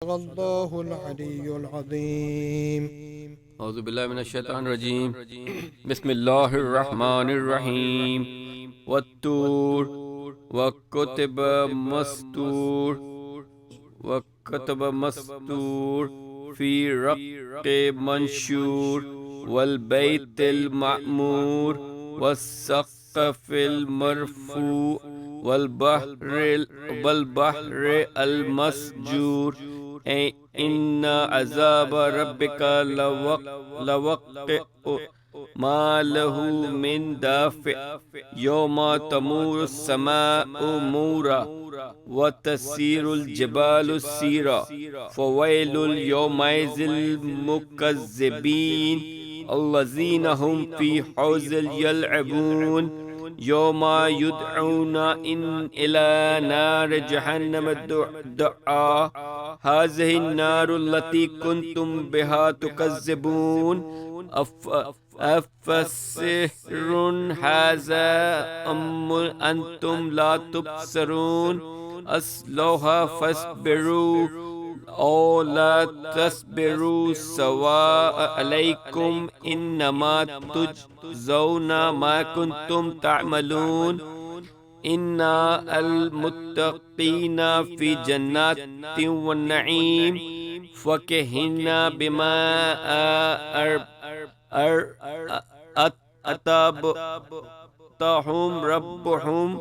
صدق الله العلي العظيم. أعوذ بالله من الشيطان الرجيم. بسم الله الرحمن الرحيم. والطور وكتب مستور وكتب مستور في رق منشور والبيت المعمور والسقف المرفوع والبحر المسجور. إن عذاب ربك لوقع ما له من دافع يوم تمور السماء مورا وتسير الجبال سيرا فويل يومئذ للمكذبين الذين هم في حوز يلعبون يوم يدعون إلى نار جهنم دعا هذه النار التي كنتم بها تكذبون أفسحر هذا أم أنتم لا تبصرون أصلوها فاصبروا أو لا تصبروا سواء عليكم إنما تجزون ما كنتم تعملون. إن المتقين في جنات والنعيم فكهنا بما أتاهم ربهم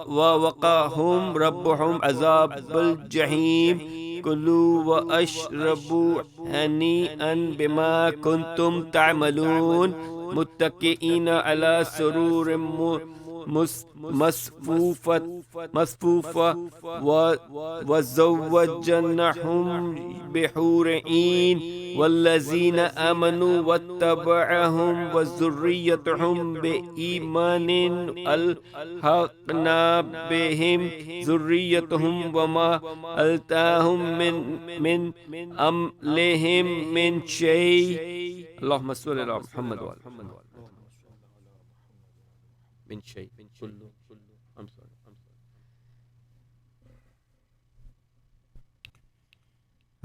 ووقاهم ربهم عذاب الجحيم. كلوا واشربوا هنيئا بما كنتم تعملون متكئين على سرور مصفوفة وزوجناهم بحور عين والذين آمنوا واتبعهم وذريتهم بإيمان ألحقنا بهم ذريتهم وما ألتاهم من أمرهم من شيء. اللهم صل على محمد وعلى محمد من شيء كله.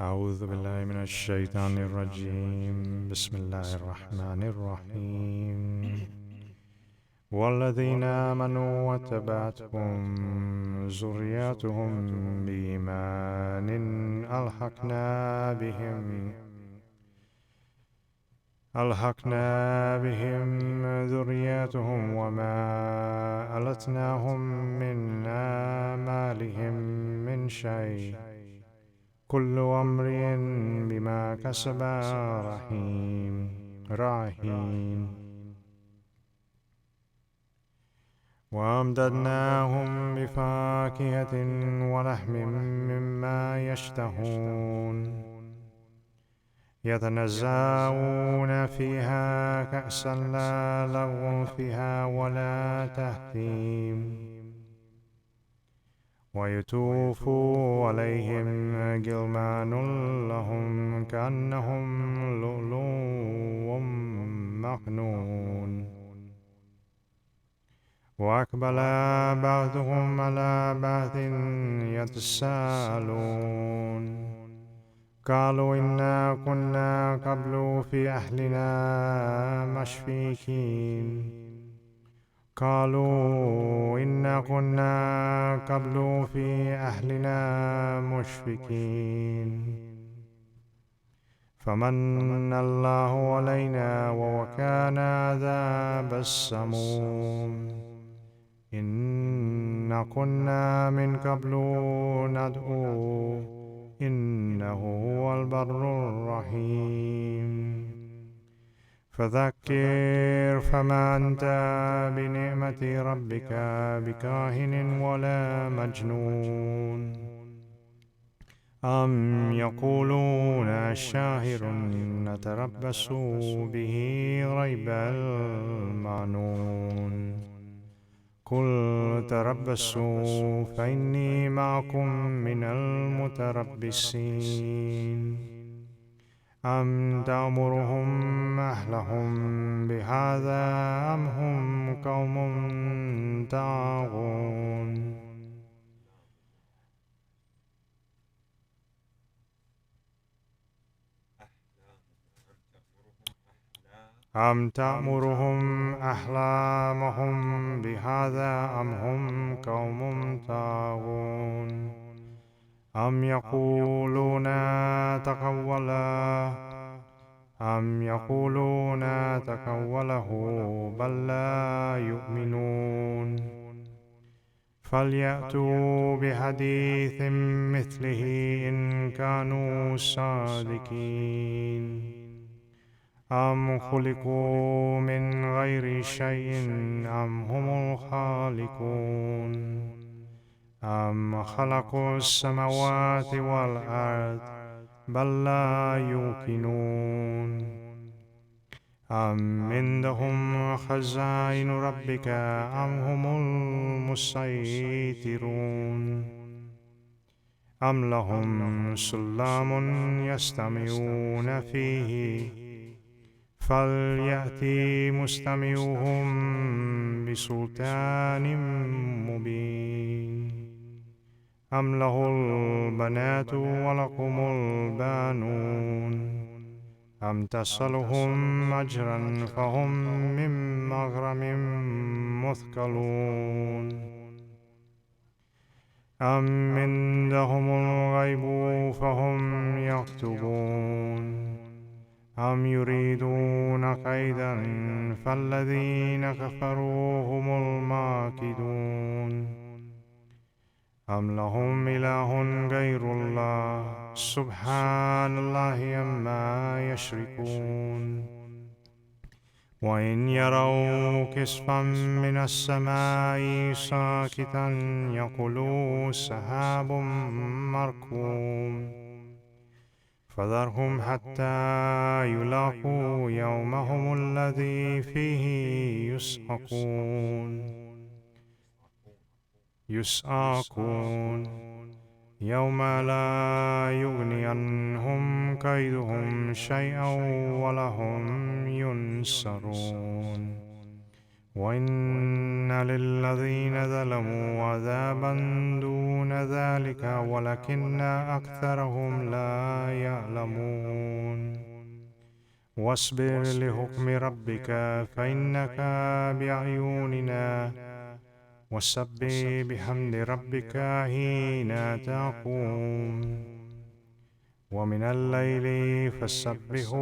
أعوذ بالله من الشيطان الرجيم. بسم الله الرحمن الرحيم. والذين آمنوا واتبعتهم ذريتهم بإيمان ألحقنا بهم ذريتهم وما ألتناهم من أعمالهم من شيء كل امرئ بما كسب رهين. وأمددناهم بفاكهة ولحم مما يشتهون يتنزعون فيها كأسا لا لغو فيها ولا تأثيم ويطوف عليهم غلمان لهم كأنهم لؤلؤ مكنون. وأقبل بعضهم على بعض يتساءلون قالوا إنا كنا قبل في أهلنا مشفيكين قالوا إنا كنا قبل في أهلنا مشفقين فمن الله علينا ووقانا عذاب السموم. إنا كنا من قبل ندعوه إنه هو البر الرحيم. فذكر فما أنت بنعمة ربك بكاهن ولا مجنون. أم يقولون شاعر نتربص به ريب المعنون. قل تربصوا فإني معكم من المتربصين. أم تأمرهم أهلهم بهذا أم هم قوم طاغون. أم تأمرهم أحلامهم بهذا أم هم قوم طاغون أم يقولون تقوله بل لا يؤمنون فليأتوا بحديث مثله إن كانوا صادقين أم خلقوا من غير شيء أم هم الخالقون أم خلقوا السماوات والأرض بل لا يوقنون أم عندهم خزائن ربك أم هم المسيطرون أم لهم سلام يستمعون فيه فليأتي مستمعهم بسلطان مبين أم له البنات ولكم البانون أم تسألهم أجرا فهم من مغرم مثقلون أم عندهم الغيب فهم يكتبون أم يريدون كيدا فالذين كفروا هم الماكدون أم لهم إله غير الله سبحان الله عما يشركون وإن يروا كسفا من السماء ساكتا يقولوا سحاب مركوم فذرهم حتى يلاقوا يومهم الذي فيه يسعقون يوم لا يغني عنهم كيدهم شيئا ولهم ينصرون وإن للذين ظلموا عذابا دون ذلك ولكن أكثرهم لا يعلمون واصبر لحكم ربك فإنك بأعيننا وسبح بحمد ربك حين تقوم ومن الليل فسبحه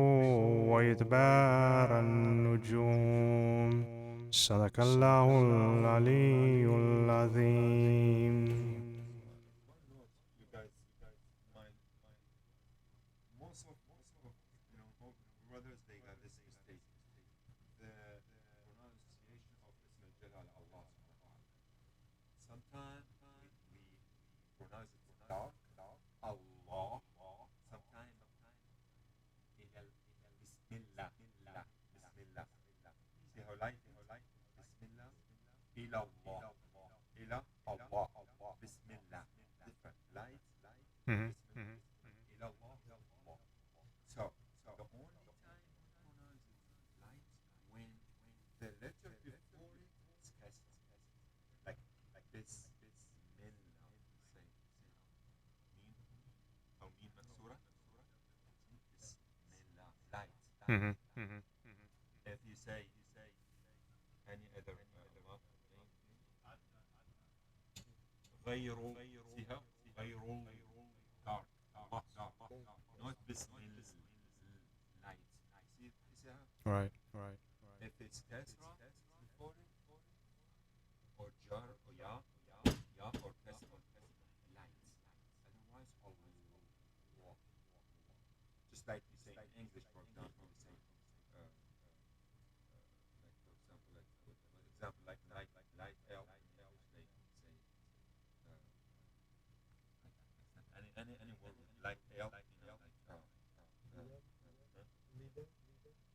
وإدبار النجوم صدق الله العلي العظيم. If you say any other غير فيها غير dark not بسم light Right. if it's kasra before it or jar or ya or kasra light otherwise Allah just like you say in English for example you say like light L in English they say any word with light L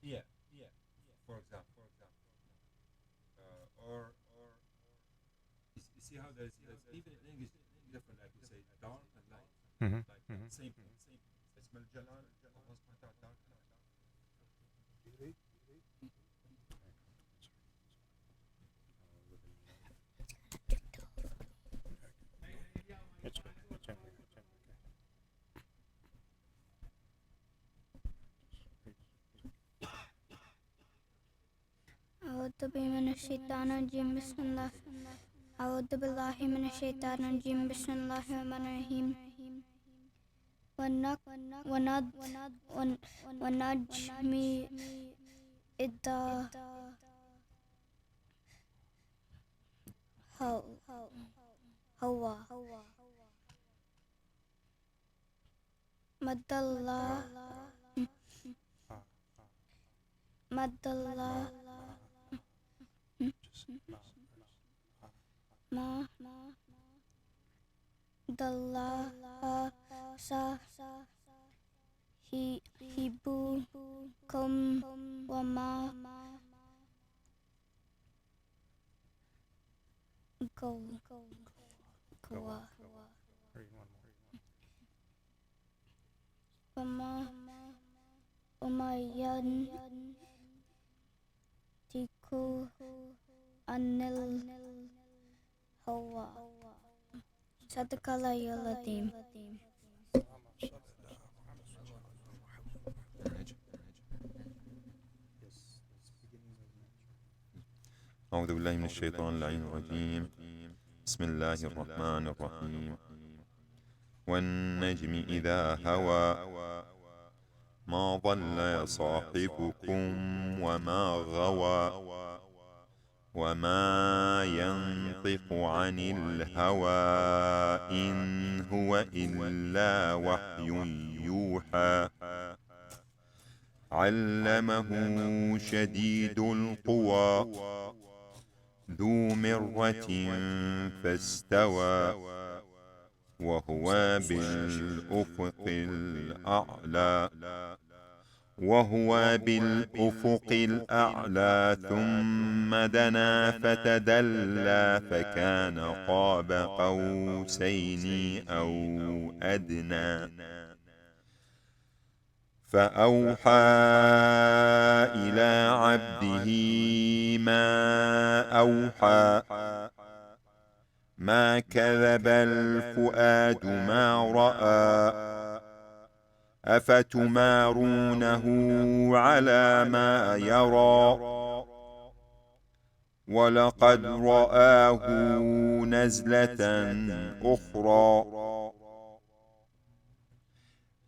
yeah for example or you see how there's even in English different like you say dark and light like same اسم الجلال الله سبحانه وتعالى dark and light من الشيطان الرجيم بسم الله أعوذ بالله من الشيطان الرجيم بسم الله الرحمن الرحيم والنجم إذا هوى مد الله ما الله صاحبكم وما غوى وما ينطق عن الهوى صدق الله العظيم. أعوذ بالله من الشيطان اللعين الرجيم. بسم الله الرحمن الرحيم. والنجم إذا هوى ما ضل صاحبكم وما غوى وما ينطق عن الهوى إن هو إلا وحي يوحى علمه شديد القوى ذو مرة فاستوى وهو بالأفق الأعلى ثم دنا فتدلى فكان قاب قوسين أو أدنى فأوحى إلى عبده ما أوحى ما كذب الفؤاد ما رأى أفتمارونه على ما يرى ولقد رآه نزلة أخرى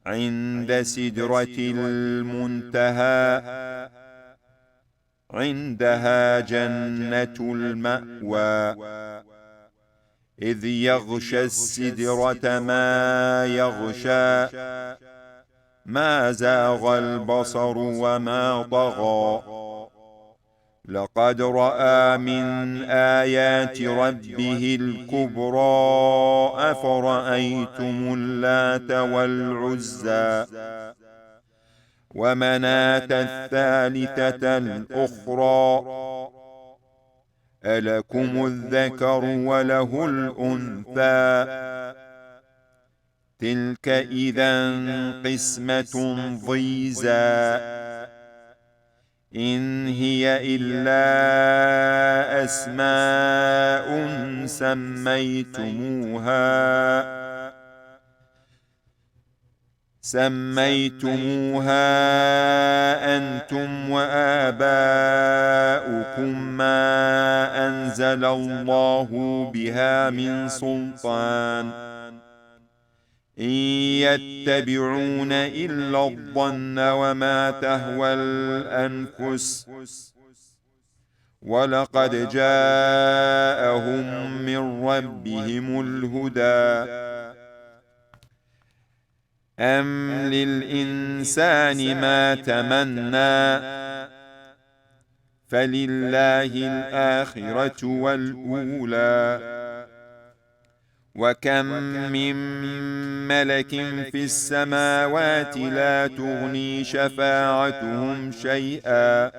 عند سدرة المنتهى عندها جنة المأوى إذ يغشى السدرة ما يغشى ما زاغ البصر وما طغى لقد رأى من آيات ربه الكبرى أفرأيتم اللات والعزى ومناة الثالثة الأخرى ألكم الذكر وله الأنثى تلك إذا قسمة ضيزى إن هي إلا أسماء سميتموها أنتم وآباؤكم ما أنزل الله بها من سلطان إن يتبعون إلا الظن وما تهوى الأنفس ولقد جاءهم من ربهم الهدى أم للإنسان ما تمنى فلله الآخرة والأولى وكم من ملك في السماوات لا تغني شفاعتهم شيئا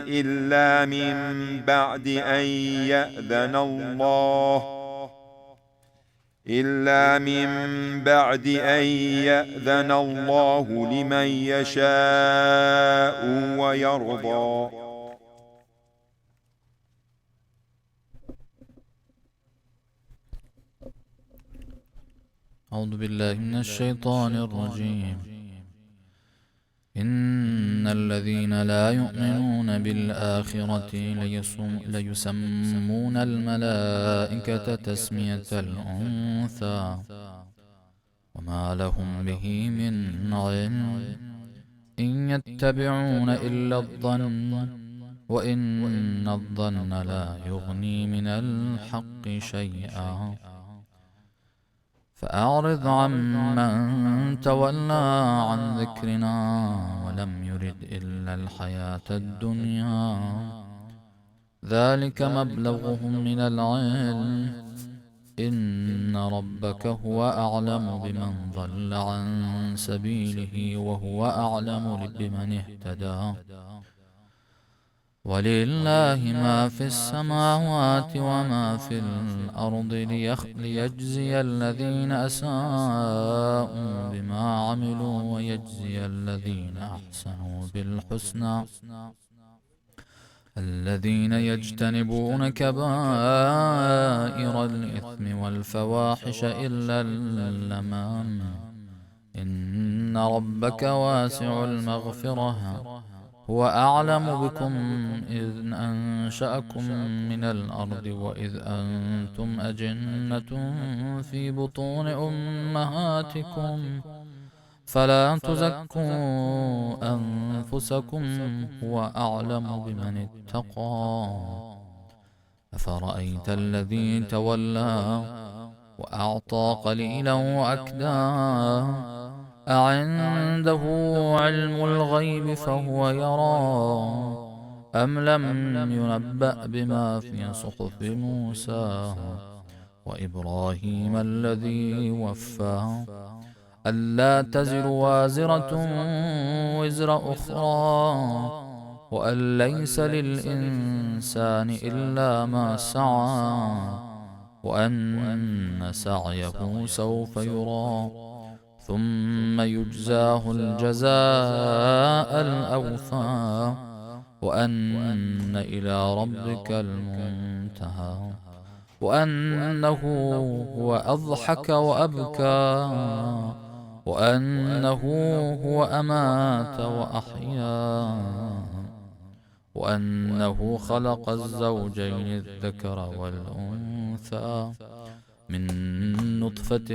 إلا من بعد أن يأذن الله لمن يشاء ويرضى. أعوذ بالله من الشيطان الرجيم. إن الذين لا يؤمنون بالآخرة ليسمون الملائكة تسمية الأنثى وما لهم به من علم إن يتبعون إلا الظن وإن الظن لا يغني من الحق شيئا فأعرض عمن تولى عن ذكرنا ولم يرد إلا الحياة الدنيا ذلك مبلغهم من العلم إن ربك هو أعلم بمن ضل عن سبيله وهو أعلم بمن اهتدى ولله ما في السماوات وما في الأرض ليجزي الذين أساءوا بما عملوا ويجزي الذين أحسنوا بالحسنى الذين يجتنبون كبائر الإثم والفواحش إلا اللمام إن ربك واسع المغفرة هو أعلم بكم إذ أنشأكم من الأرض وإذ أنتم أجنة في بطون أمهاتكم فلا تزكوا أنفسكم هو أعلم بمن اتقى أفرأيت الذي تولى وأعطى قليلا وأكدى أعنده علم الغيب فهو يرى أم لم ينبأ بما في صحف موسى وإبراهيم الذي وفى ألا تزر وازرة وزر أخرى وأن ليس للإنسان إلا ما سعى وأن سعيه سوف يرى ثم يجزاه الجزاء الأوفى وأن إلى ربك المنتهى وأنه هو أضحك وأبكى وأنه هو أمات وأحيا وأنه خلق الزوجين الذكر والأنثى من نطفة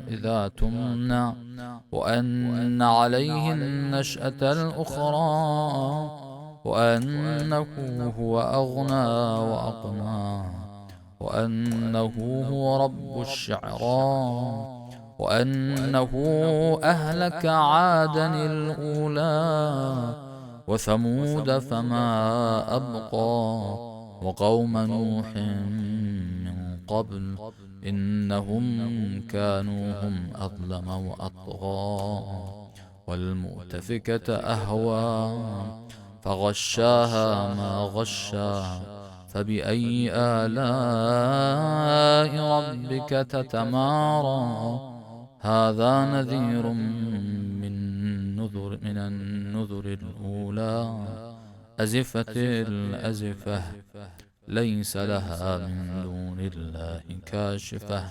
إذا تمنى وأن عليه النشأة الأخرى وأنه هو أغنى وأقنى وأنه هو رب الشعرى وأنه أهلك عادا الأولى وثمود فما أبقى وقوم نوح من قبل إنهم كانوا هم أظلم وأطغى والمؤتفكة أهوى فغشاها ما غشا فبأي آلاء ربك تتمارى هذا نذير من النذر الأولى أزفت الأزفة ليس لها من دون الله كاشفة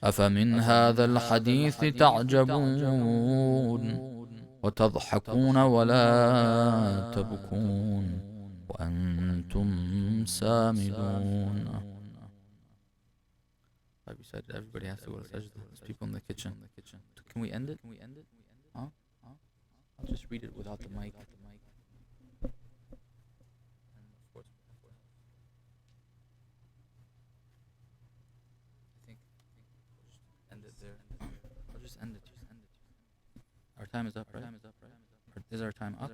أفمن هذا الحديث تعجبون وتضحكون ولا تبكون وأنتم سامدون. We said everybody has to go to sajda. There's people in the kitchen. Can we end it? Huh? I'll just read it without the mic. I'll just end it. Our time is up, right? Is our time up?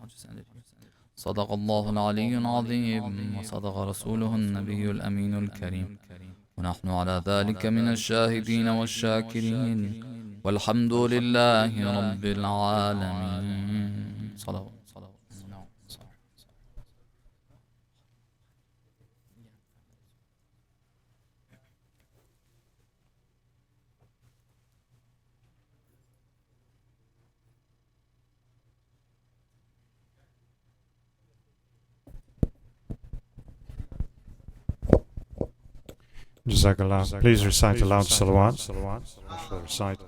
I'll just end it here. صدق الله العلي العظيم وصدق رسوله النبي الأمين الكريم ونحن على ذلك من الشاهدين والشاكرين والحمد لله رب العالمين. صلوات. Jazakallah. Please recite aloud salawat. I shall recite.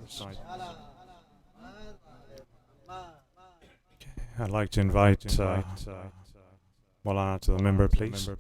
I'd like to invite Maulana to the member, please.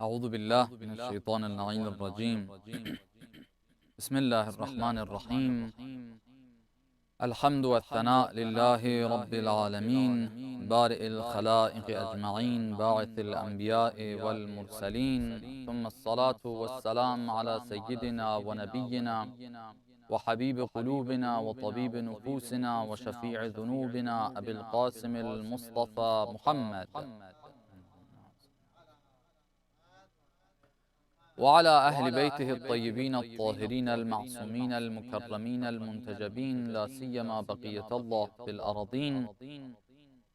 أعوذ بالله من الشيطان اللعين الرجيم. بسم الله الرحمن الرحيم. الحمد والثناء لله رب العالمين، بارئ الخلائق أجمعين، باعث الأنبياء والمرسلين، ثم الصلاة والسلام على سيدنا ونبينا وحبيب قلوبنا وطبيب نفوسنا وشفيع ذنوبنا أبي القاسم المصطفى محمد، وعلى أهل بيته الطيبين الطاهرين المعصومين المكرمين المنتجبين، لا سيما بقية الله في الأراضين،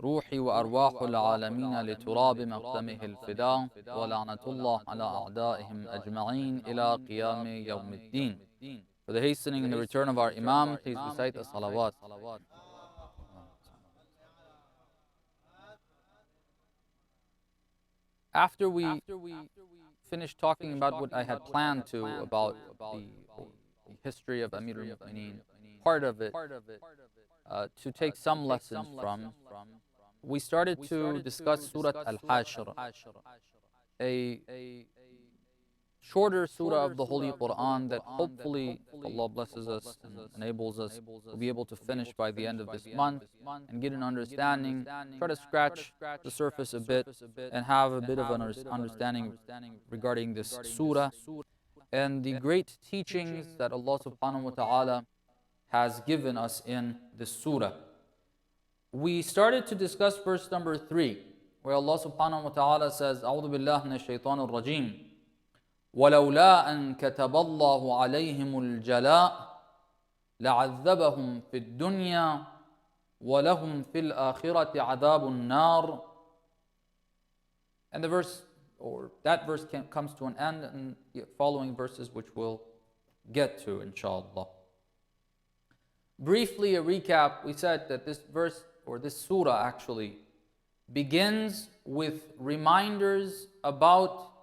روحي وأرواح العالمين لتراب مقدمه الفداء، ولعنة الله على أعدائهم أجمعين إلى قيام يوم الدين. For the hastening and the return of our Imam, please recite the salawat. After we finished talking about what I had planned to about the history of Amir al-Mu'mineen, part of it, to take some lessons from, we started to discuss Surah Al-Hashr, a shorter surah of the Holy Quran that hopefully, if Allah blesses us and enables us, we'll be able to finish by the end of this month and get an understanding, try to scratch the surface a bit and have a bit of an understanding regarding this surah and the great teachings that Allah subhanahu wa ta'ala has given us in this surah. We started to discuss verse number 3, where Allah subhanahu wa ta'ala says, أعوذ بالله من الشيطان الرجيم ولولا أن كتب الله عليهم الجلاء لعذبهم في الدنيا ولهم في الآخرة عذاب النار. And the verse, or that verse comes to an end, and the following verses which we'll get to inshallah. Briefly a recap, we said that this verse, or this surah actually, begins with reminders about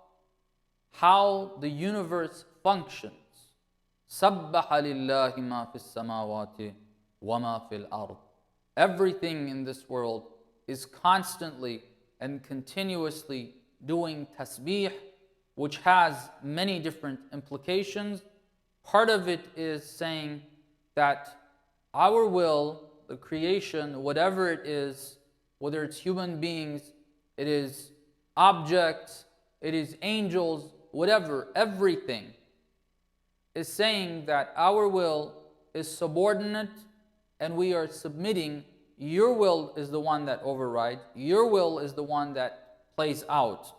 how the universe functions. سَبَّحَ لِلَّهِ مَا فِي السَّمَاوَاتِ وَمَا فِي الْأَرْضِ. Everything in this world is constantly and continuously doing tasbih, which has many different implications. Part of it is saying that our will, the creation, whatever it is, whether it's human beings, it is objects, it is angels, whatever, everything is saying that our will is subordinate and we are submitting. Your will is the one that overrides. Your will is the one that plays out.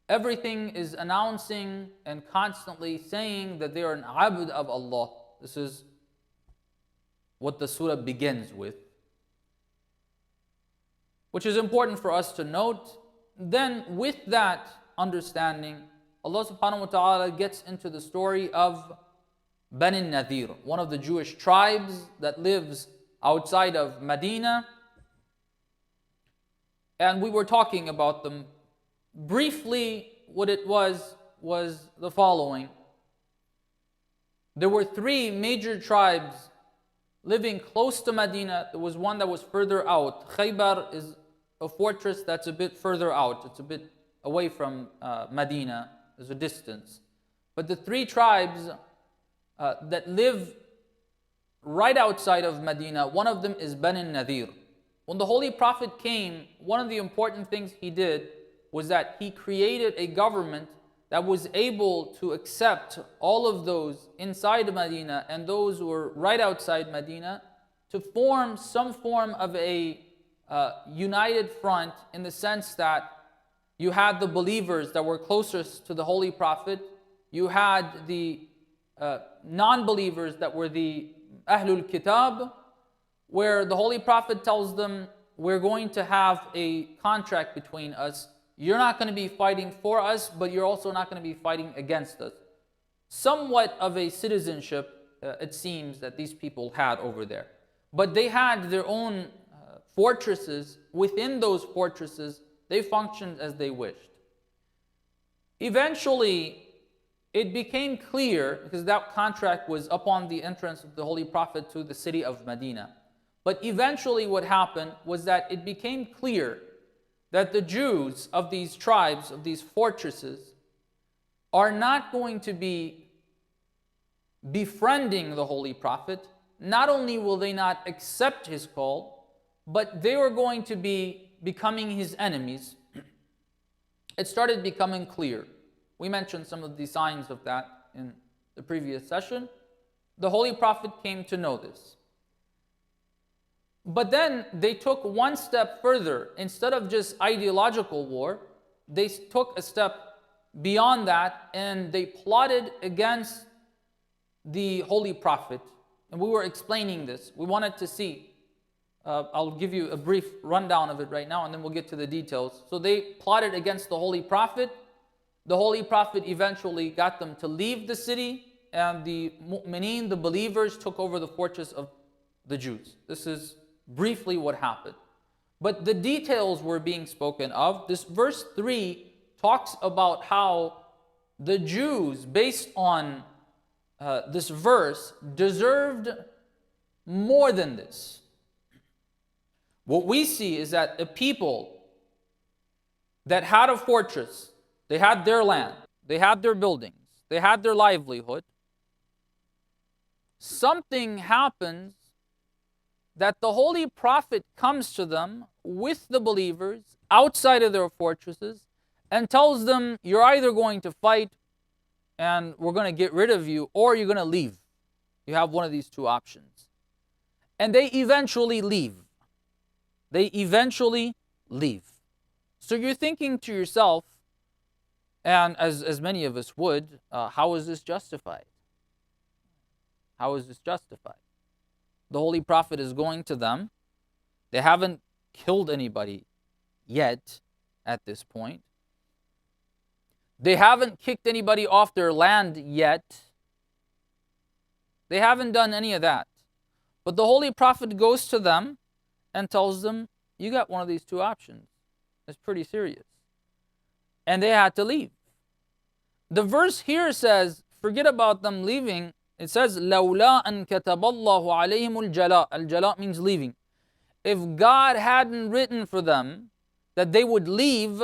Everything is announcing and constantly saying that they are an abd of Allah. This is what the surah begins with, which is important for us to note. Then with that understanding, Allah subhanahu wa ta'ala gets into the story of Bani Nadir, one of the Jewish tribes that lives outside of Medina. And we were talking about them. Briefly, what it was the following. There were three major tribes living close to Medina. There was one that was further out. Khaybar is a fortress that's a bit further out. It's a bit away from Medina. There's a distance. But the 3 tribes that live right outside of Medina, one of them is Bani Nadir. When the Holy Prophet came, one of the important things he did was that he created a government that was able to accept all of those inside Medina and those who were right outside Medina to form some form of a united front, in the sense that you had the believers that were closest to the Holy Prophet, you had the non-believers that were the Ahlul Kitab, where the Holy Prophet tells them, we're going to have a contract between us. You're not going to be fighting for us, but you're also not going to be fighting against us. Somewhat of a citizenship, it seems, that these people had over there. But they had their own fortresses. Within those fortresses, they functioned as they wished. Eventually, it became clear, because that contract was upon the entrance of the Holy Prophet to the city of Medina. But eventually what happened was that it became clear that the Jews of these tribes, of these fortresses, are not going to be befriending the Holy Prophet. Not only will they not accept his call, but they were going to be becoming his enemies. It started becoming clear. We mentioned some of the signs of that in the previous session. The Holy Prophet came to know this. But then they took one step further. Instead of just ideological war, they took a step beyond that, and they plotted against the Holy Prophet. And we were explaining this. We wanted to see. I'll give you a brief rundown of it right now, and then we'll get to the details. So they plotted against the Holy Prophet. The Holy Prophet eventually got them to leave the city, and the mu'mineen, the believers, took over the fortress of the Jews. This is briefly what happened. But the details were being spoken of. This verse 3 talks about how the Jews, based on this verse, deserved more than this. What we see is that a people that had a fortress, they had their land, they had their buildings, they had their livelihood, something happens that the Holy Prophet comes to them with the believers outside of their fortresses and tells them, you're either going to fight and we're going to get rid of you, or you're going to leave. You have one of these 2 options. And they eventually leave. They eventually leave. So you're thinking to yourself, and as many of us would, how is this justified? How is this justified? The Holy Prophet is going to them. They haven't killed anybody yet at this point. They haven't kicked anybody off their land yet. They haven't done any of that. But the Holy Prophet goes to them and tells them, you got one of these 2 options. It's pretty serious. And they had to leave. The verse here says, forget about them leaving. It says, لَوْلَا أَن كَتَبَ اللَّهُ عَلَيْهِمُ الْجَلَاء. Al-jala means leaving. If God hadn't written for them that they would leave,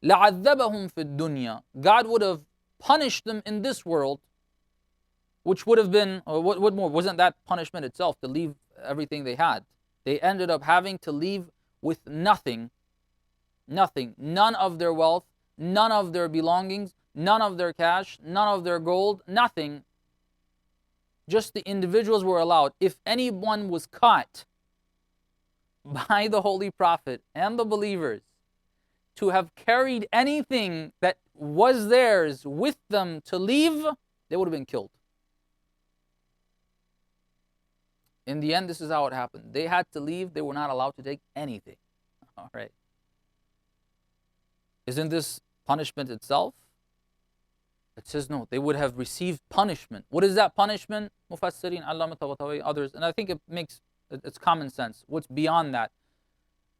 لَعَذَّبَهُمْ فِي الدُّنْيَا. God would have punished them in this world, which would have been, or what more, wasn't that punishment itself to leave everything they had? They ended up having to leave with nothing. Nothing. None of their wealth, none of their belongings, none of their cash, none of their gold, nothing. Just the individuals were allowed. If anyone was caught by the Holy Prophet and the believers to have carried anything that was theirs with them to leave, they would have been killed. In the end, this is how it happened. They had to leave. They were not allowed to take anything. All right. Isn't this punishment itself? It says no, they would have received punishment. What is that punishment? Mufassirin, Allama Tabatawi, others, and I think it's common sense. What's beyond that?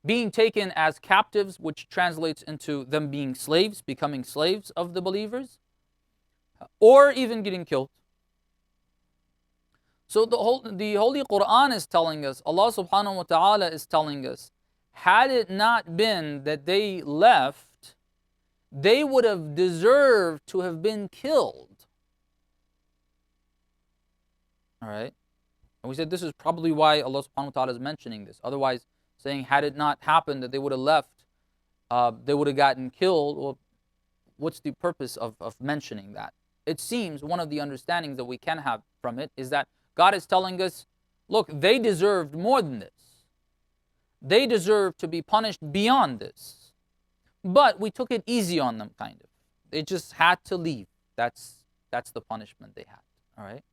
Being taken as captives, which translates into them being slaves, becoming slaves of the believers, or even getting killed. So the Holy Quran is telling us, Allah subhanahu wa ta'ala is telling us, had it not been that they left, they would have deserved to have been killed. All right? And we said this is probably why Allah subhanahu wa ta'ala is mentioning this. Otherwise, saying had it not happened that they would have left, they would have gotten killed. Well, what's the purpose of mentioning that? It seems one of the understandings that we can have from it is that God is telling us, look, they deserved more than this. They deserve to be punished beyond this. But we took it easy on them, kind of. They just had to leave. That's the punishment they had. All right?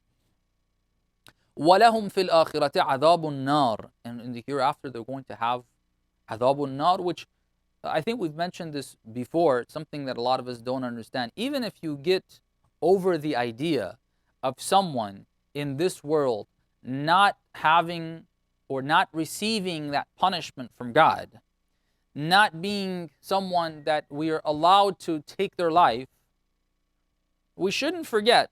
وَلَهُمْ فِي الْآخِرَةِ عَذَابُ النَّارِ. And in the hereafter, they're going to have عَذَابُ النَّارِ, which I think we've mentioned this before. It's something that a lot of us don't understand. Even if you get over the idea of someone in this world not having or not receiving that punishment from God, not being someone that we are allowed to take their life, we shouldn't forget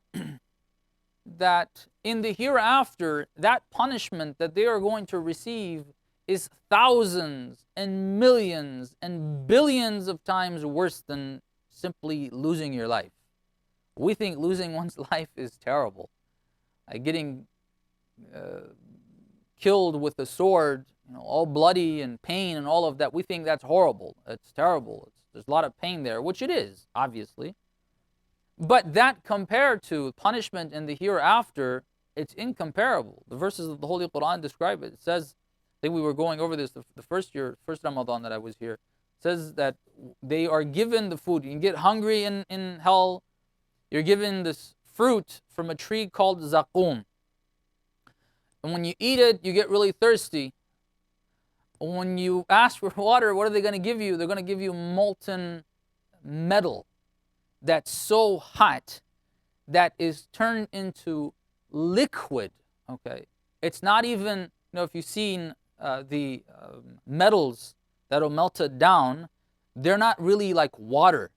that in the hereafter, that punishment that they are going to receive is thousands and millions and billions of times worse than simply losing your life. We think losing one's life is terrible. Like getting killed with a sword, all bloody and pain and all of that, we think that's horrible. It's terrible. There's a lot of pain there, which it is, obviously. But that compared to punishment in the hereafter, it's incomparable. The verses of the Holy Quran describe it. It says, I think we were going over this the first Ramadan that I was here. It says that they are given the food. You can get hungry in hell. You're given this fruit from a tree called zaqum. And when you eat it, you get really thirsty. When you ask for water, what are they going to give you? They're going to give you molten metal that's so hot that is turned into liquid. Okay, it's not even, if you've seen the metals that are melted down, they're not really like water.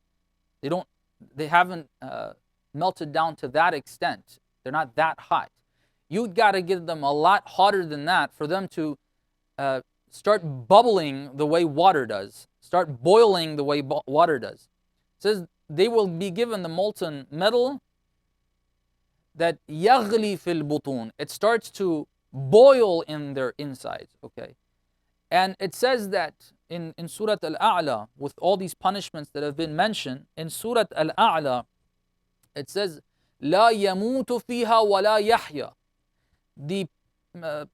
They haven't melted down to that extent. They're not that hot. You got to give them a lot hotter than that for them to start bubbling the way water does, start boiling the way water does. It says they will be given the molten metal that يَغْلِي فِي الْبُطُونِ. It starts to boil in their insides, okay? And it says that in Surah Al-A'la, with all these punishments that have been mentioned, in Surah Al-A'la, it says, لَا يَمُوتُ فِيهَا وَلَا يَحْيَا. The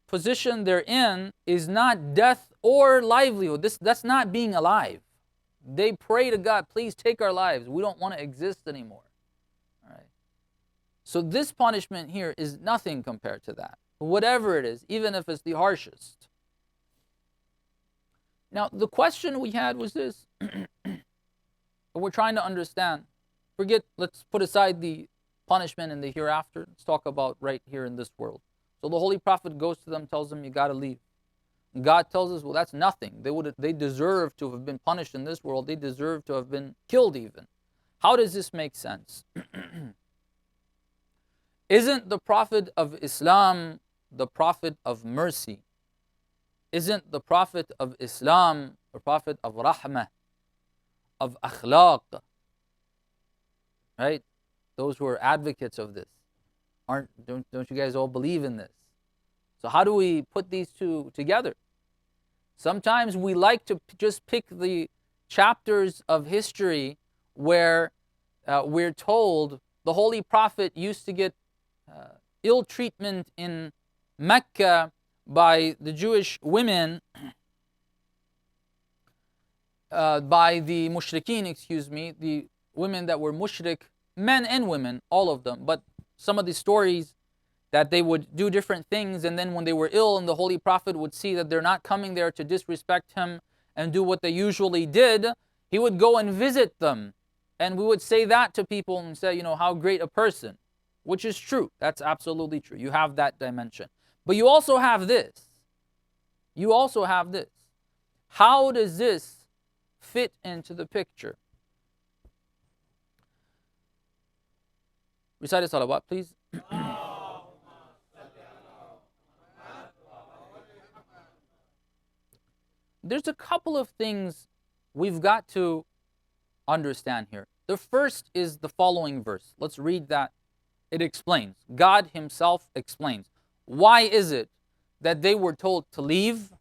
position they're in is not death or livelihood. That's not being alive. They pray to God, please take our lives. We don't want to exist anymore. All right. So this punishment here is nothing compared to that. Whatever it is, even if it's the harshest. Now, the question we had was this. We're trying to understand. Let's put aside the punishment in the hereafter. Let's talk about right here in this world. So the Holy Prophet goes to them, tells them, you got to leave. And God tells us, well, that's nothing. They deserve to have been punished in this world. They deserve to have been killed even. How does this make sense? Isn't the Prophet of Islam the Prophet of mercy? Isn't the Prophet of Islam the Prophet of rahmah, of akhlaq? Right? Those who are advocates of this. Don't you guys all believe in this? So how do we put these two together? Sometimes we like to just pick the chapters of history where we're told the Holy Prophet used to get ill treatment in Mecca by the Jewish women, by the mushrikeen, the women that were mushrik, men and women, all of them. But some of the stories that they would do different things, and then when they were ill and the Holy Prophet would see that they're not coming there to disrespect him and do what they usually did, he would go and visit them. And we would say that to people and say, how great a person, which is true. That's absolutely true. You have that dimension. But you also have this. How does this fit into the picture? Recite a salawat, please. There's a couple of things we've got to understand here. The first is the following verse. Let's read that. It explains. God himself explains. Why is it that they were told to leave?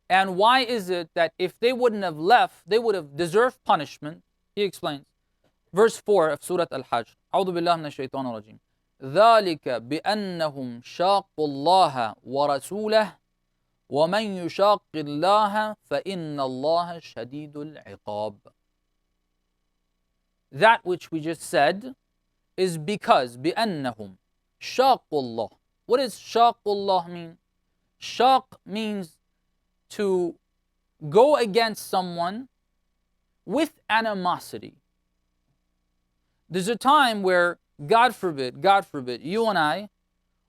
And why is it that if they wouldn't have left, they would have deserved punishment? He explains. Verse 4 of Surah Al-Hajj. أعوذ بالله من الشيطان الرجيم. ذلك بأنهم شاقوا الله ورسوله ومن يشاق الله فإن الله شديد العقاب. That which we just said is because بأنهم شاقوا الله. What does شاقوا الله mean? Shaq means to go against someone with animosity. There's a time where, God forbid, you and I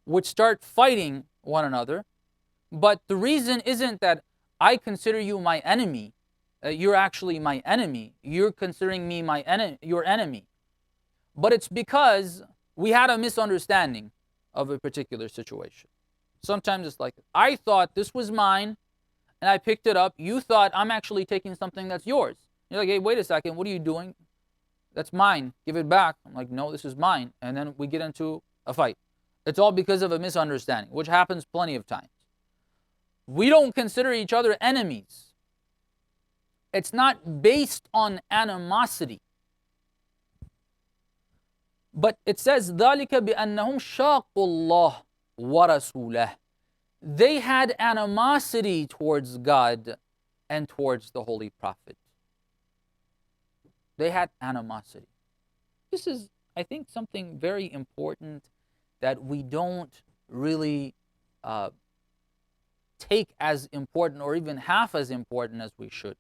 would start fighting one another, but the reason isn't that I consider you my enemy. You're actually my enemy. You're considering me your enemy. But it's because we had a misunderstanding of a particular situation. Sometimes it's like, I thought this was mine, and I picked it up. You thought I'm actually taking something that's yours. You're like, hey, wait a second, what are you doing? That's mine. Give it back. I'm like, no, this is mine. And then we get into a fight. It's all because of a misunderstanding, which happens plenty of times. We don't consider each other enemies. It's not based on animosity. But it says, ذَلِكَ بِأَنَّهُمْ شَاقُوا اللَّهَ وَرَسُولَهُ. They had animosity towards God and towards the Holy Prophet. They had animosity. This is, I think, something very important that we don't really take as important or even half as important as we should.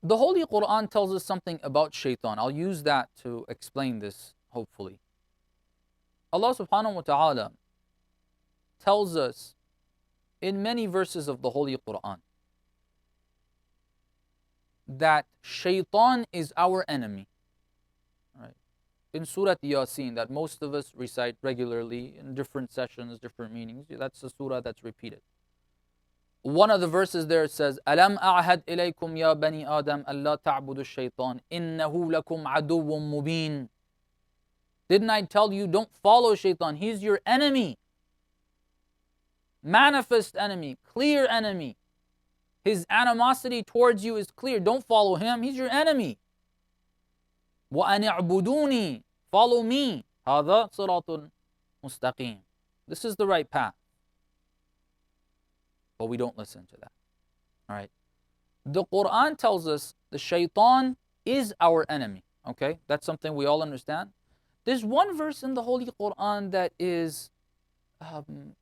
The Holy Quran tells us something about shaitan. I'll use that to explain this, hopefully. Allah subhanahu wa ta'ala tells us in many verses of the Holy Quran that shaitan is our enemy. Right? In Surah Yasin, that most of us recite regularly in different sessions, different meanings. That's the surah that's repeated. One of the verses there says, أَلَمْ أَعْهَدْ إِلَيْكُمْ يَا بَنِي آدَمْ أَلَّا تَعْبُدُوا الشَّيْطَانِ إِنَّهُ لَكُمْ عَدُوٌّ مُبِينٌ. Didn't I tell you, don't follow shaitan? He's your enemy. Manifest enemy, clear enemy. His animosity towards you is clear. Don't follow him. He's your enemy. وَأَنِ اعْبُدُونِي. Follow me. هَذَا صِرَاطٌ مُسْتَقِيمٌ. This is the right path. But we don't listen to that. All right. The Quran tells us the shaitan is our enemy. Okay? That's something we all understand. There's one verse in the Holy Quran that is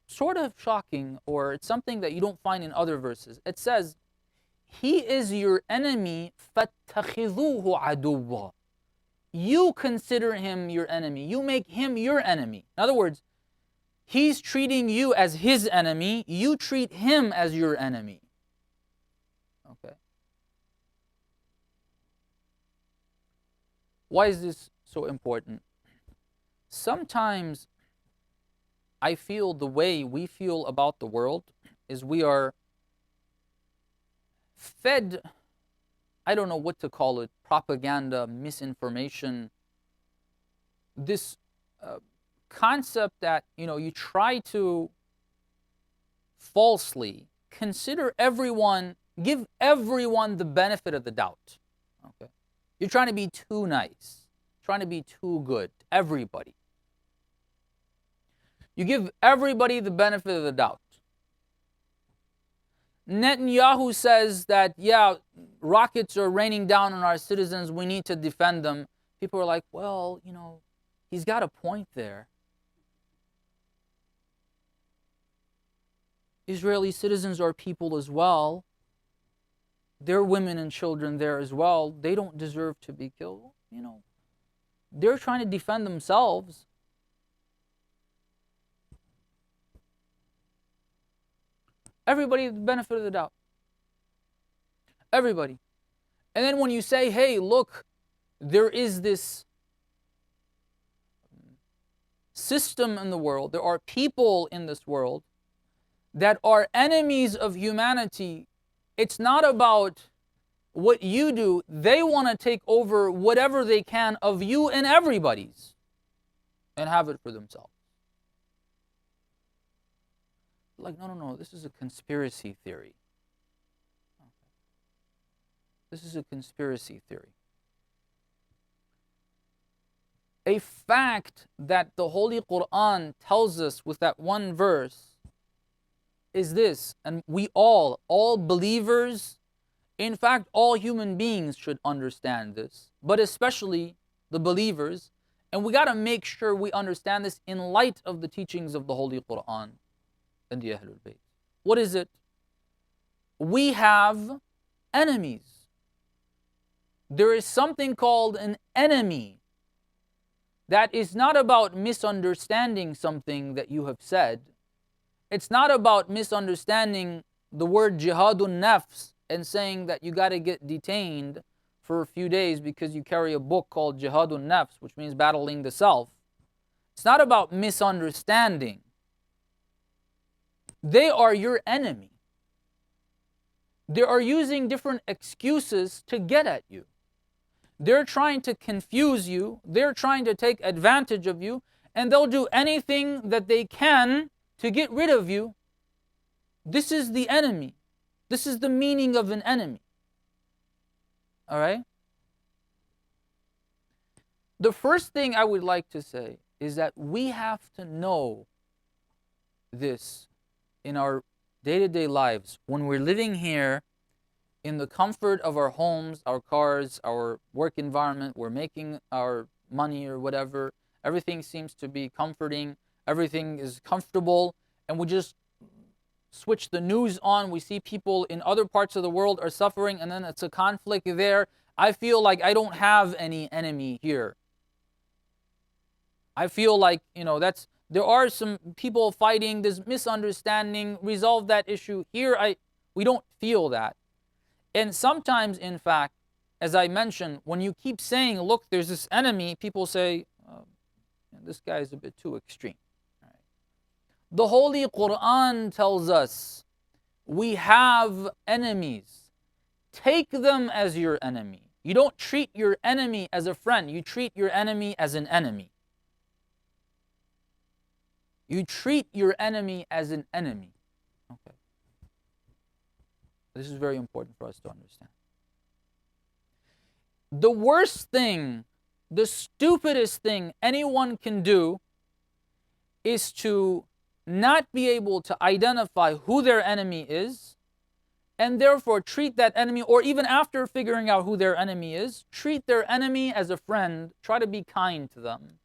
sort of shocking, or it's something that you don't find in other verses. It says, he is your enemy, فَاتَّخِذُوهُ عَدُوًّا. You consider him your enemy. You make him your enemy. In other words, he's treating you as his enemy. You treat him as your enemy. Okay. Why is this so important? Sometimes I feel the way we feel about the world is we are fed, I don't know what to call it, propaganda, misinformation, this concept that, you try to falsely consider everyone, give everyone the benefit of the doubt. Okay? You're trying to be too nice, trying to be too good, everybody. You give everybody the benefit of the doubt. Netanyahu says that, yeah, rockets are raining down on our citizens, we need to defend them. People are like, well, he's got a point there. Israeli citizens are people as well. There are women and children there as well. They don't deserve to be killed. They're trying to defend themselves. Everybody the benefit of the doubt. Everybody. And then when you say, hey, look, there is this system in the world, there are people in this world that are enemies of humanity, It's not about what you do. They want to take over whatever they can of you and everybody's and have it for themselves. Like, no, this is a conspiracy theory. This is a conspiracy theory. A fact that the Holy Quran tells us with that one verse is this, and we all believers, in fact, all human beings should understand this, but especially the believers, and we got to make sure we understand this in light of the teachings of the Holy Quran and the Ahlul Bayt. What is it? We have enemies. There is something called an enemy that is not about misunderstanding something that you have said. It's not about misunderstanding the word jihadun nafs and saying that you got to get detained for a few days because you carry a book called Jihadun Nafs, which means battling the self. It's not about misunderstanding. They are your enemy. They are using different excuses to get at you. They're trying to confuse you. They're trying to take advantage of you. And they'll do anything that they can to get rid of you. This is the enemy. This is the meaning of an enemy. All right? The first thing I would like to say is that we have to know this in our day-to-day lives. When we're living here in the comfort of our homes, our cars, our work environment, we're making our money or whatever, everything seems to be comforting, everything is comfortable, and we just switch the news on, we see people in other parts of the world are suffering, and then it's a conflict there. I feel like I don't have any enemy here. I feel like, there are some people fighting, there's misunderstanding, resolve that issue. Here, we don't feel that. And sometimes, in fact, as I mentioned, when you keep saying, look, there's this enemy, people say, this guy is a bit too extreme. Right. The Holy Quran tells us we have enemies. Take them as your enemy. You don't treat your enemy as a friend. You treat your enemy as an enemy. You treat your enemy as an enemy. Okay. This is very important for us to understand. The worst thing, the stupidest thing anyone can do is to not be able to identify who their enemy is, and therefore treat that enemy, or even after figuring out who their enemy is, treat their enemy as a friend, try to be kind to them.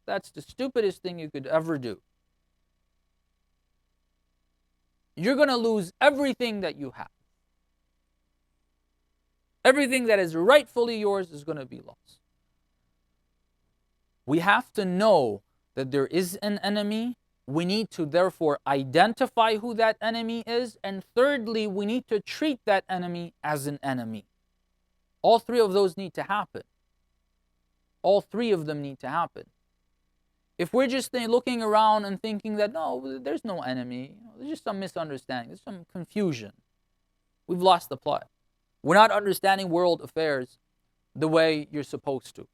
That's the stupidest thing you could ever do. You're going to lose everything that you have. Everything that is rightfully yours is going to be lost. We have to know that there is an enemy. We need to therefore identify who that enemy is. And thirdly, we need to treat that enemy as an enemy. All three of those need to happen. All three of them need to happen. If we're just looking around and thinking that, no, there's no enemy, there's just some misunderstanding, there's some confusion, we've lost the plot. We're not understanding world affairs the way you're supposed to.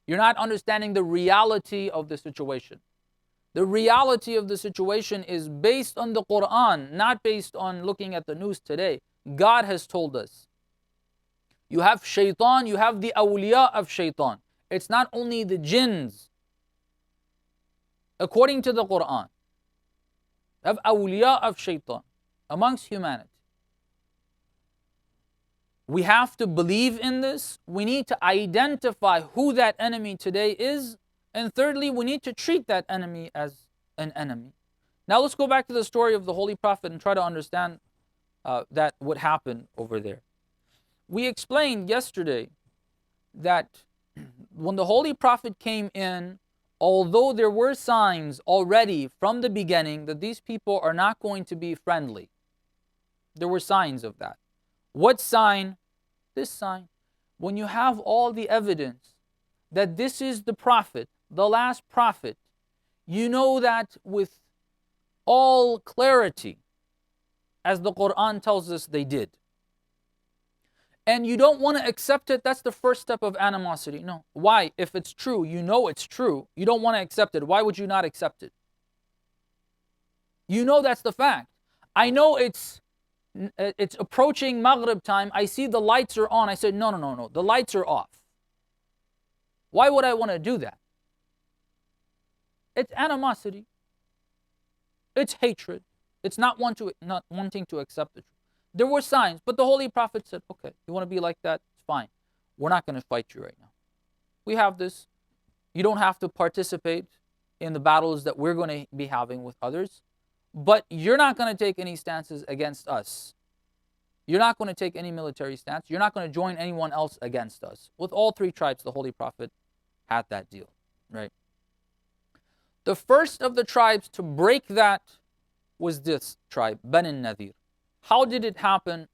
You're not understanding the reality of the situation. The reality of the situation is based on the Quran, not based on looking at the news today. God has told us. You have shaitan, you have the awliya of shaitan. It's not only the jinns. According to the Quran, you have awliya of shaitan amongst humanity. We have to believe in this. We need to identify who that enemy today is. And thirdly, we need to treat that enemy as an enemy. Now let's go back to the story of the Holy Prophet and try to understand that what happened over there. We explained yesterday that when the Holy Prophet came in, although there were signs already from the beginning that these people are not going to be friendly, there were signs of that. What sign? This sign. When you have all the evidence that this is the prophet, the last prophet, you know that with all clarity as the Quran tells us they did. And you don't want to accept it, that's the first step of animosity. No. Why? If it's true, you know it's true, you don't want to accept it. Why would you not accept it? You know that's the fact. I know it's approaching Maghrib time. I see the lights are on. I said, no. The lights are off. Why would I want to do that? It's animosity. It's hatred. It's not wanting to accept the truth. There were signs, but the Holy Prophet said, okay, you want to be like that? It's fine. We're not going to fight you right now. We have this. You don't have to participate in the battles that we're going to be having with others, but you're not going to take any stances against us. You're not going to take any military stance. You're not going to join anyone else against us. With all three tribes, the Holy Prophet had that deal, right? The first of the tribes to break that was this tribe, Bani Nadir. How did it happen?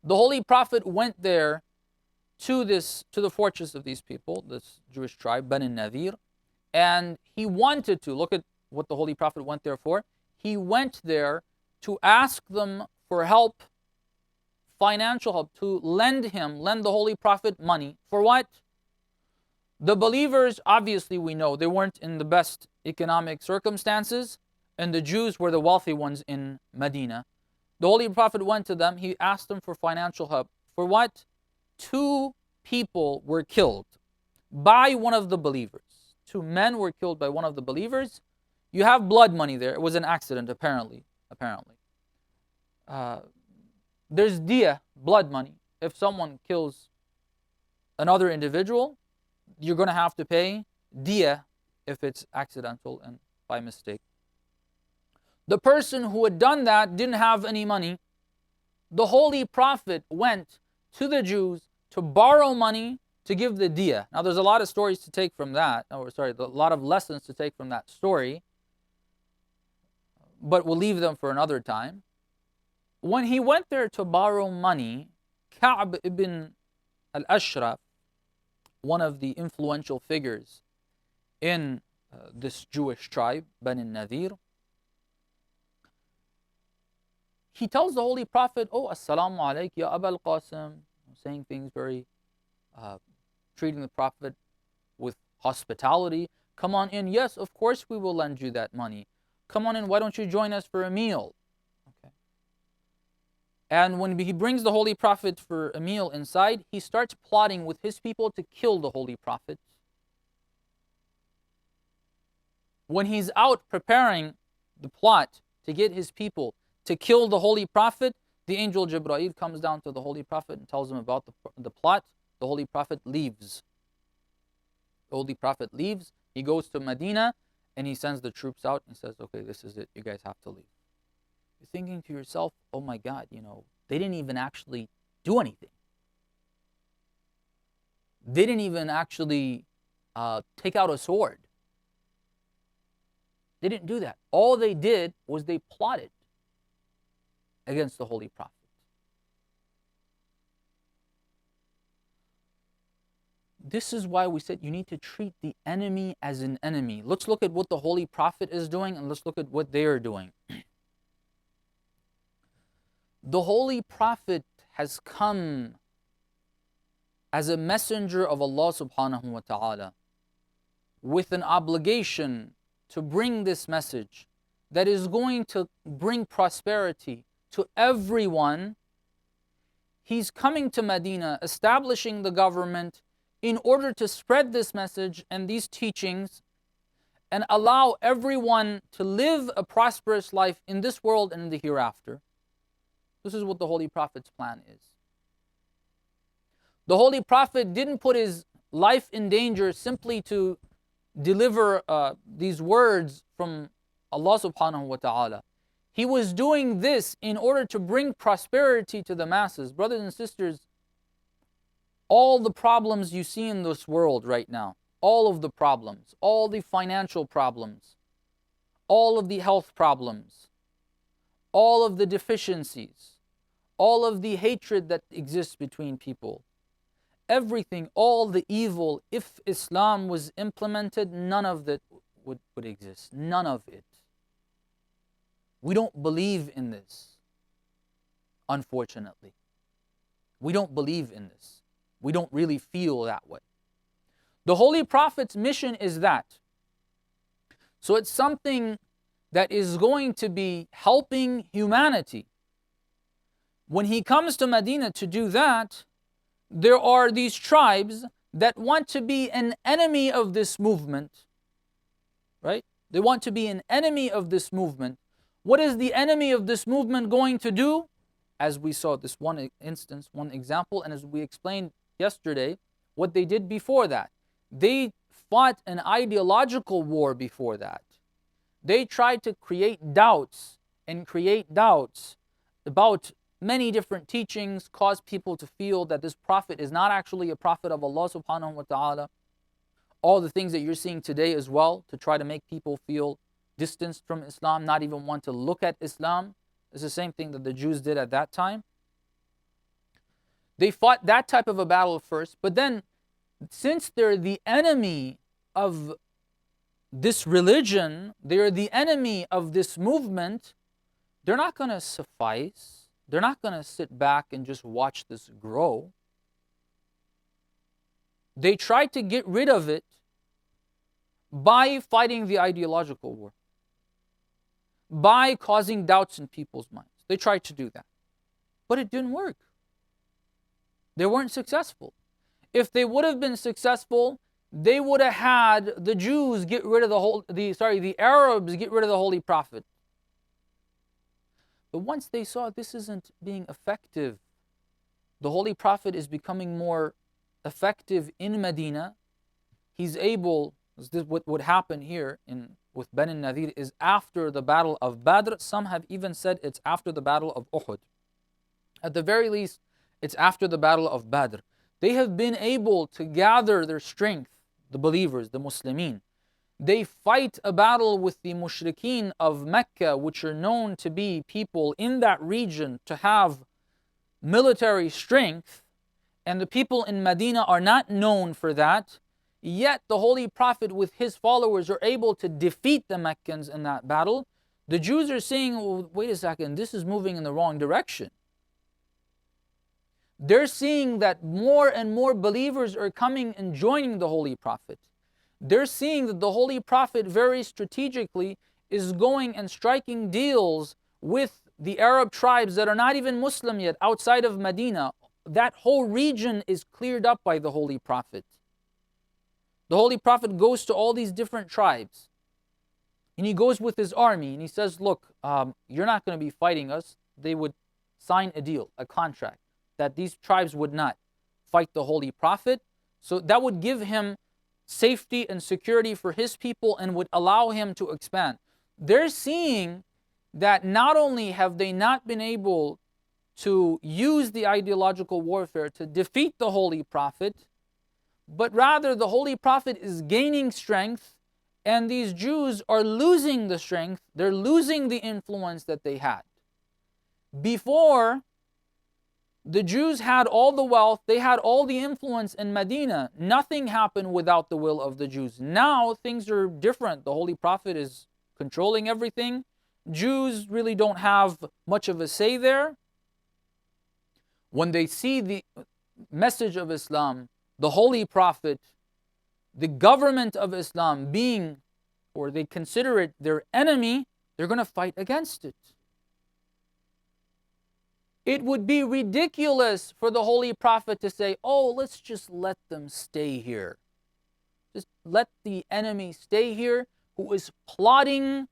The Holy Prophet went there to the fortress of these people, this Jewish tribe, Bani Nadir, and he wanted to, look at what the Holy Prophet went there for. He went there to ask them for help, financial help, to lend the Holy Prophet money. For what? The believers, obviously we know, they weren't in the best economic circumstances, and the Jews were the wealthy ones in Medina. The Holy Prophet went to them, he asked them for financial help. For what? 2 people were killed by one of the believers. 2 men were killed by one of the believers. You have blood money there. It was an accident, apparently. There's diya, blood money. If someone kills another individual, you're going to have to pay diya if it's accidental and by mistake. The person who had done that didn't have any money. The Holy Prophet went to the Jews to borrow money to give the diya. Now there's a lot of stories to take from that, a lot of lessons to take from that story, but we'll leave them for another time. When he went there to borrow money, Ka'b ibn al-Ashraf, one of the influential figures in this Jewish tribe, Bani Nadir, he tells the Holy Prophet, oh, assalamu alayk ya Abul Qasim, saying things very, treating the Prophet with hospitality. Come on in. Yes, of course we will lend you that money. Come on in, why don't you join us for a meal? Okay. And when he brings the Holy Prophet for a meal inside, he starts plotting with his people to kill the Holy Prophet. When he's out preparing the plot to get his people to kill the Holy Prophet, the angel Jibreel comes down to the Holy Prophet and tells him about the plot. The Holy Prophet leaves. The Holy Prophet leaves. He goes to Medina and he sends the troops out and says, okay, this is it. You guys have to leave. You're thinking to yourself, oh my God, they didn't even actually do anything. They didn't even actually take out a sword. They didn't do that. All they did was they plotted against the Holy Prophet. This is why we said you need to treat the enemy as an enemy. Let's look at what the Holy Prophet is doing and let's look at what they are doing. The Holy Prophet has come as a messenger of Allah subhanahu wa ta'ala with an obligation to bring this message that is going to bring prosperity to everyone. He's coming to Medina, establishing the government in order to spread this message and these teachings and allow everyone to live a prosperous life in this world and in the hereafter. This is what the Holy Prophet's plan is. The Holy Prophet didn't put his life in danger simply to deliver these words from Allah subhanahu wa ta'ala. He was doing this in order to bring prosperity to the masses. Brothers and sisters, all the problems you see in this world right now, all of the problems, all the financial problems, all of the health problems, all of the deficiencies, all of the hatred that exists between people, everything, all the evil, if Islam was implemented, none of that would exist. None of it. We don't believe in this, unfortunately. We don't believe in this. We don't really feel that way. The Holy Prophet's mission is that. So it's something that is going to be helping humanity. When he comes to Medina to do that, there are these tribes that want to be an enemy of this movement, right? They want to be an enemy of this movement. What is the enemy of this movement going to do? As we saw this one instance, one example, and as we explained yesterday, what they did before that. They fought an ideological war before that. They tried to create doubts about many different teachings, cause people to feel that this prophet is not actually a prophet of Allah subhanahu wa ta'ala. All the things that you're seeing today as well, to try to make people feel distanced from Islam, not even want to look at Islam. It's the same thing that the Jews did at that time. They fought that type of a battle first, but then since they're the enemy of this religion, they're the enemy of this movement, they're not going to suffice. They're not going to sit back and just watch this grow. They tried to get rid of it by fighting the ideological war, by causing doubts in people's minds. They tried to do that, but it didn't work. They weren't successful. If they would have been successful, they would have had the Jews get rid of the Arabs get rid of the Holy Prophet. But once they saw this isn't being effective, the Holy Prophet is becoming more effective in Medina. He's able, what would happen here with Bani Nadir is after the battle of Badr. Some have even said it's after the battle of Uhud. At the very least, it's after the battle of Badr. They have been able to gather their strength, the believers, the Muslimin. They fight a battle with the mushrikeen of Mecca, which are known to be people in that region to have military strength, and the people in Medina are not known for that. Yet the Holy Prophet with his followers are able to defeat the Meccans in that battle. The Jews are saying, well, wait a second, this is moving in the wrong direction. They're seeing that more and more believers are coming and joining the Holy Prophet. They're seeing that the Holy Prophet very strategically is going and striking deals with the Arab tribes that are not even Muslim yet outside of Medina. That whole region is cleared up by the Holy Prophet. The Holy Prophet goes to all these different tribes. And he goes with his army and he says, look, you're not going to be fighting us. They would sign a deal, a contract, that these tribes would not fight the Holy Prophet. So that would give him safety and security for his people and would allow him to expand. They're seeing that not only have they not been able to use the ideological warfare to defeat the Holy Prophet, but rather the Holy Prophet is gaining strength and these Jews are losing the strength, they're losing the influence that they had. Before, the Jews had all the wealth, they had all the influence in Medina. Nothing happened without the will of the Jews. Now things are different. The Holy Prophet is controlling everything. Jews really don't have much of a say there. When they see the message of Islam, the Holy Prophet, the government of Islam being, or they consider it their enemy, they're going to fight against it. It would be ridiculous for the Holy Prophet to say, oh, let's just let them stay here. Just let the enemy stay here who is plotting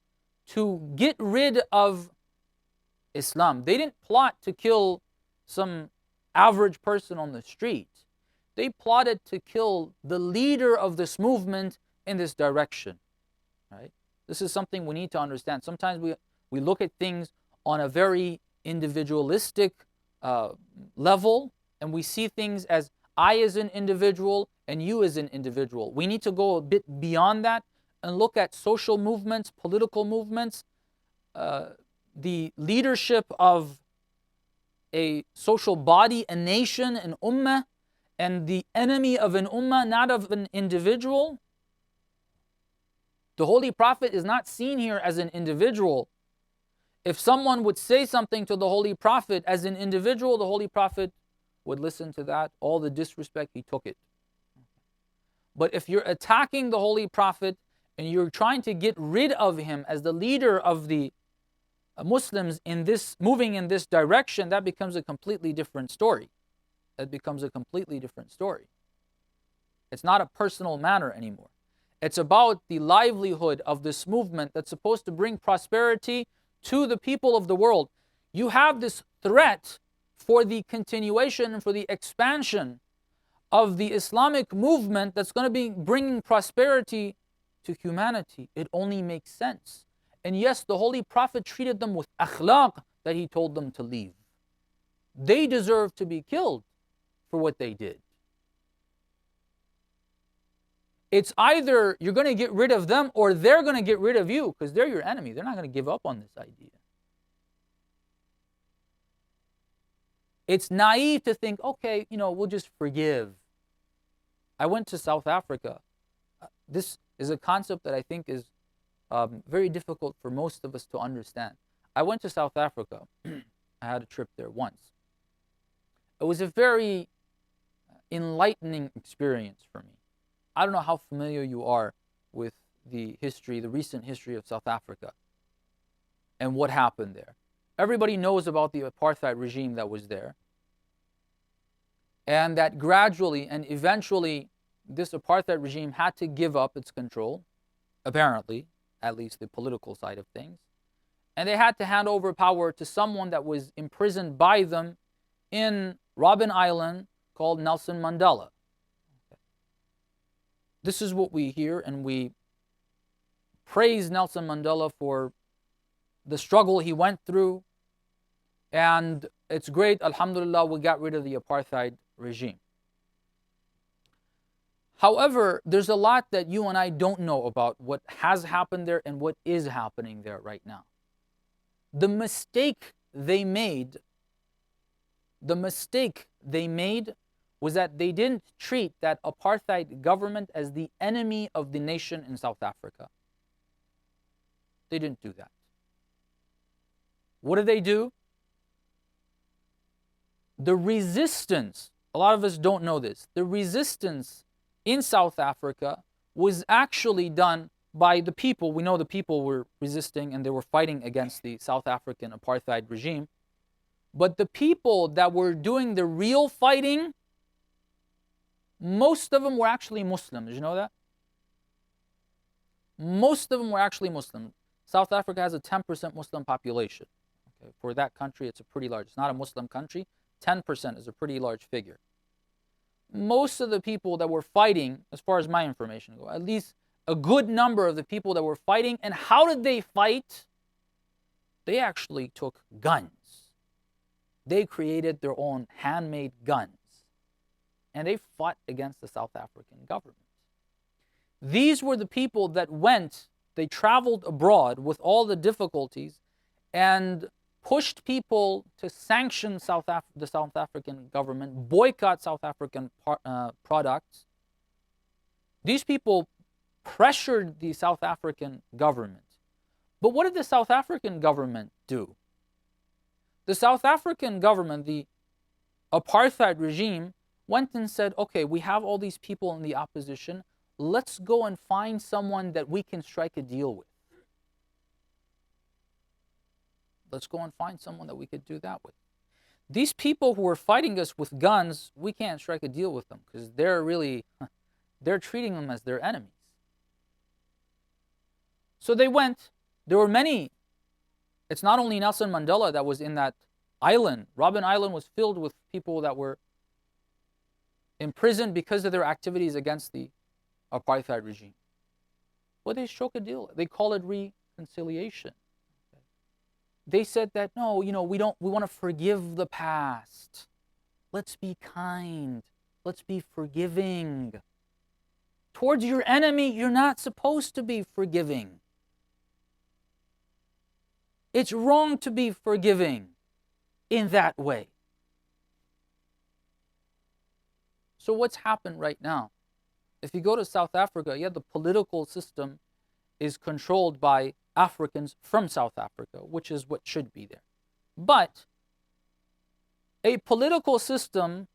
to get rid of Islam. They didn't plot to kill some average person on the street. They plotted to kill the leader of this movement in this direction. Right? This is something we need to understand. Sometimes we look at things on a very individualistic level, and we see things as I as an individual and you as an individual. We need to go a bit beyond that and look at social movements, political movements, the leadership of a social body, a nation, an ummah, and the enemy of an ummah, not of an individual. The Holy Prophet is not seen here as an individual. If someone would say something to the Holy Prophet as an individual, the Holy Prophet would listen to that. All the disrespect, he took it. But if you're attacking the Holy Prophet and you're trying to get rid of him as the leader of the Muslims in this, moving in this direction, that becomes a completely different story. That becomes a completely different story. It's not a personal matter anymore. It's about the livelihood of this movement that's supposed to bring prosperity to the people of the world. You have this threat for the continuation and for the expansion of the Islamic movement that's going to be bringing prosperity to humanity. It only makes sense. And yes, the Holy Prophet treated them with akhlaq that he told them to leave. They deserve to be killed for what they did. It's either you're going to get rid of them or they're going to get rid of you, because they're your enemy. They're not going to give up on this idea. It's naive to think, okay, we'll just forgive. I went to South Africa. This is a concept that I think is very difficult for most of us to understand. I went to South Africa. I had a trip there once. It was a very enlightening experience for me. I don't know how familiar you are with the recent history of South Africa and what happened there. Everybody knows about the apartheid regime that was there, and that gradually and eventually this apartheid regime had to give up its control, apparently, at least the political side of things, and they had to hand over power to someone that was imprisoned by them in Robben Island called Nelson Mandela. This is what we hear, and we praise Nelson Mandela for the struggle he went through. And it's great, alhamdulillah, we got rid of the apartheid regime. However, there's a lot that you and I don't know about what has happened there and what is happening there right now. The mistake they made was that they didn't treat that apartheid government as the enemy of the nation in South Africa. They didn't do that. What did they do? The resistance, a lot of us don't know this, the resistance in South Africa was actually done by the people. We know the people were resisting and they were fighting against the South African apartheid regime. But the people that were doing the real fighting, most of them were actually Muslims. Did you know that? Most of them were actually Muslim. South Africa has a 10% Muslim population. Okay, for that country, it's a pretty large. It's not a Muslim country. 10% is a pretty large figure. Most of the people that were fighting, as far as my information goes, at least a good number of the people that were fighting, and how did they fight? They actually took guns. They created their own handmade guns. And they fought against the South African government. These were the people that they traveled abroad with all the difficulties and pushed people to sanction the South African government, boycott South African products. These people pressured the South African government. But what did the South African government do? The South African government, the apartheid regime, went and said, okay, we have all these people in the opposition. Let's go and find someone that we can strike a deal with. Let's go and find someone that we could do that with. These people who are fighting us with guns, we can't strike a deal with them because they're treating them as their enemies. So they went. There were many. It's not only Nelson Mandela that was in that island. Robben Island was filled with people that were imprisoned because of their activities against the apartheid regime. Well, they struck a deal. They call it reconciliation. They said that, no, we want to forgive the past. Let's be kind. Let's be forgiving. Towards your enemy, you're not supposed to be forgiving. It's wrong to be forgiving in that way. So what's happened right now? If you go to South Africa, the political system is controlled by Africans from South Africa, which is what should be there. But a political system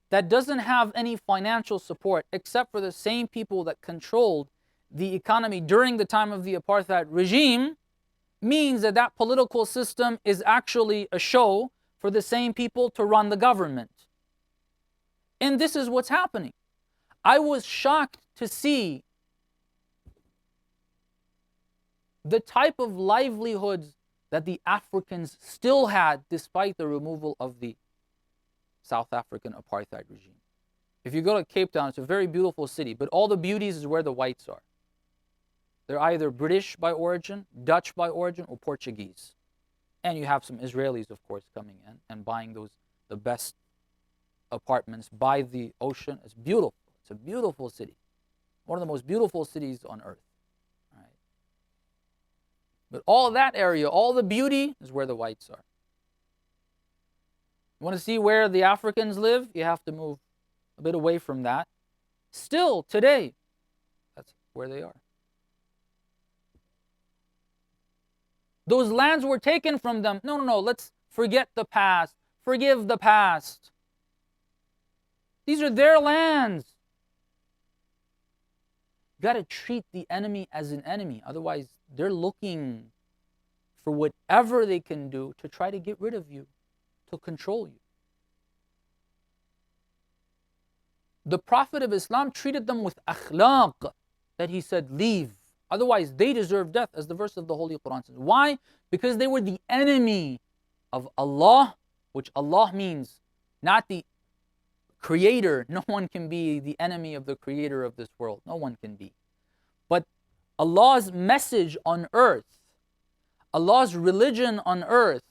that doesn't have any financial support except for the same people that controlled the economy during the time of the apartheid regime means that that political system is actually a show for the same people to run the government. And this is what's happening. I was shocked to see the type of livelihoods that the Africans still had despite the removal of the South African apartheid regime. If you go to Cape Town, it's a very beautiful city, but all the beauties is where the whites are. They're either British by origin, Dutch by origin, or Portuguese. And you have some Israelis, of course, coming in and buying the best apartments by the ocean. It's beautiful. It's a beautiful city. One of the most beautiful cities on earth. All right. But all that area, all the beauty is where the whites are. You want to see where the Africans live? You have to move a bit away from that. Still, today, that's where they are. Those lands were taken from them. No, let's forget the past. Forgive the past. These are their lands. You got to treat the enemy as an enemy. Otherwise, they're looking for whatever they can do to try to get rid of you, to control you. The Prophet of Islam treated them with akhlaq, that he said, leave. Otherwise, they deserve death, as the verse of the Holy Quran says. Why? Because they were the enemy of Allah, which Allah means not the creator. No one can be the enemy of the creator of this world. No one can be. But Allah's message on earth, Allah's religion on earth,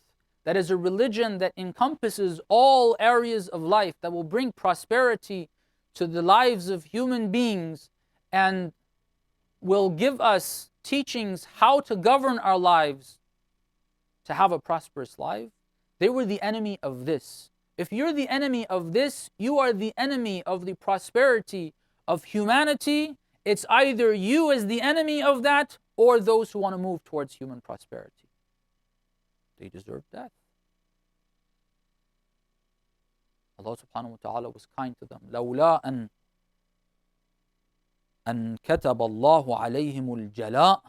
that is a religion that encompasses all areas of life, that will bring prosperity to the lives of human beings and will give us teachings how to govern our lives to have a prosperous life. They were the enemy of this. If you're the enemy of this, you are the enemy of the prosperity of humanity. It's either you as the enemy of that or those who want to move towards human prosperity. They deserve death. Allah subhanahu wa ta'ala was kind to them. لولا أن كتب الله عليهم الجلاء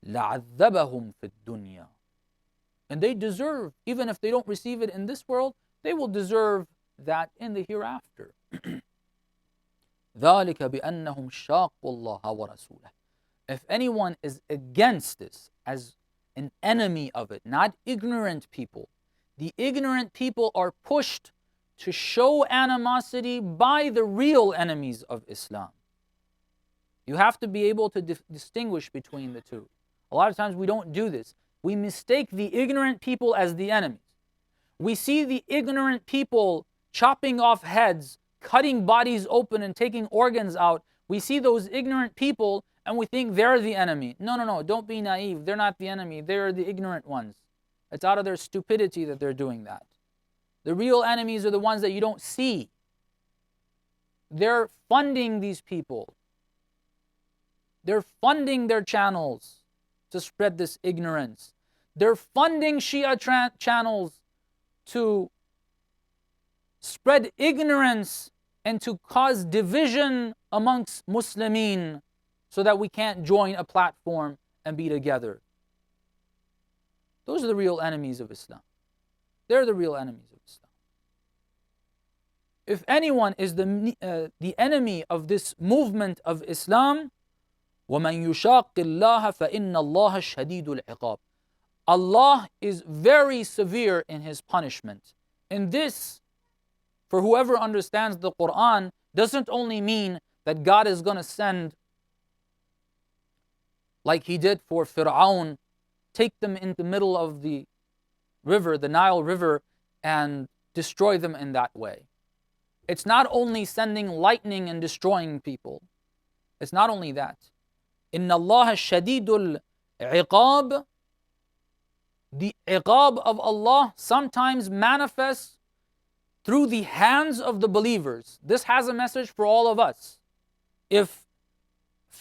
لعذبهم في الدنيا. And they deserve, even if they don't receive it in this world, they will deserve that in the hereafter. ذلك بأنهم شاقوا الله ورسوله. If anyone is against this as an enemy of it, not ignorant people, the ignorant people are pushed to show animosity by the real enemies of Islam. You have to be able to distinguish between the two. A lot of times we don't do this. We mistake the ignorant people as the enemies. We see the ignorant people chopping off heads, cutting bodies open and taking organs out. We see those ignorant people and we think they're the enemy. No, don't be naive. They're not the enemy. They're the ignorant ones. It's out of their stupidity that they're doing that. The real enemies are the ones that you don't see. They're funding these people. They're funding their channels to spread this ignorance. They're funding Shia channels to spread ignorance and to cause division amongst Muslimin so that we can't join a platform and be together. Those are the real enemies of Islam. They're the real enemies of Islam. If anyone is the enemy of this movement of Islam, وَمَنْ يُشَاقِ اللَّهَ فَإِنَّ اللَّهَ شَدِيدُ الْعِقَابِ. Allah is very severe in His punishment. And this, for whoever understands the Quran, doesn't only mean that God is going to send, like He did for Fir'aun, take them in the middle of the river, the Nile River, and destroy them in that way. It's not only sending lightning and destroying people. It's not only that. إِنَّ اللَّهَ شَدِيدُ الْعِقَابِ. The iqab of Allah sometimes manifests through the hands of the believers. This has a message for all of us. If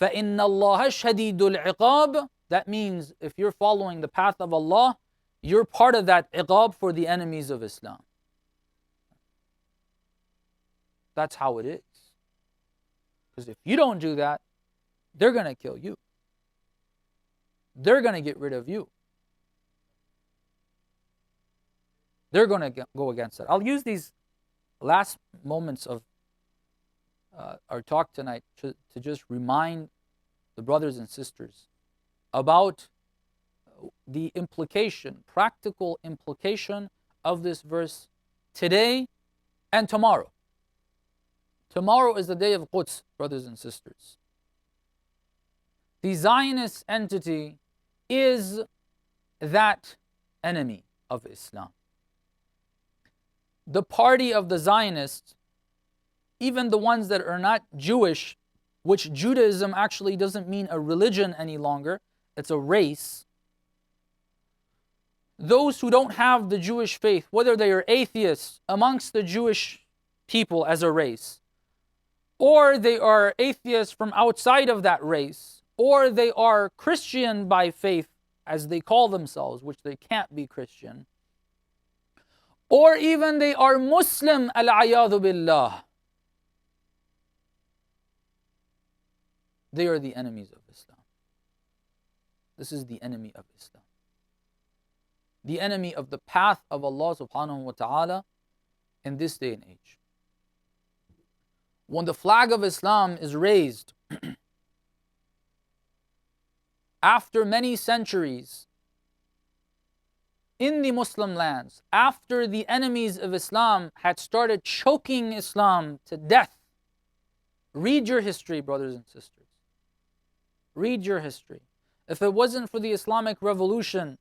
فَإِنَّ اللَّهَ شَدِيدُ الْعِقَابِ, that means if you're following the path of Allah, you're part of that iqab for the enemies of Islam. That's how it is. Because if you don't do that, they're going to kill you. They're going to get rid of you. They're going to go against it. I'll use these last moments of our talk tonight to just remind the brothers and sisters about the implication, practical implication of this verse today and tomorrow. Tomorrow is the day of Quds, brothers and sisters. The Zionist entity is that enemy of Islam. The party of the Zionists, even the ones that are not Jewish, which Judaism actually doesn't mean a religion any longer, it's a race. Those who don't have the Jewish faith, whether they are atheists amongst the Jewish people as a race, or they are atheists from outside of that race, or they are Christian by faith, as they call themselves, which they can't be Christian, or even they are Muslim, al-ayadu billah. They are the enemies of Islam. This is the enemy of Islam. The enemy of the path of Allah subhanahu wa ta'ala in this day and age. When the flag of Islam is raised after many centuries in the Muslim lands, after the enemies of Islam had started choking Islam to death. Read your history, brothers and sisters. Read your history. If it wasn't for the Islamic Revolution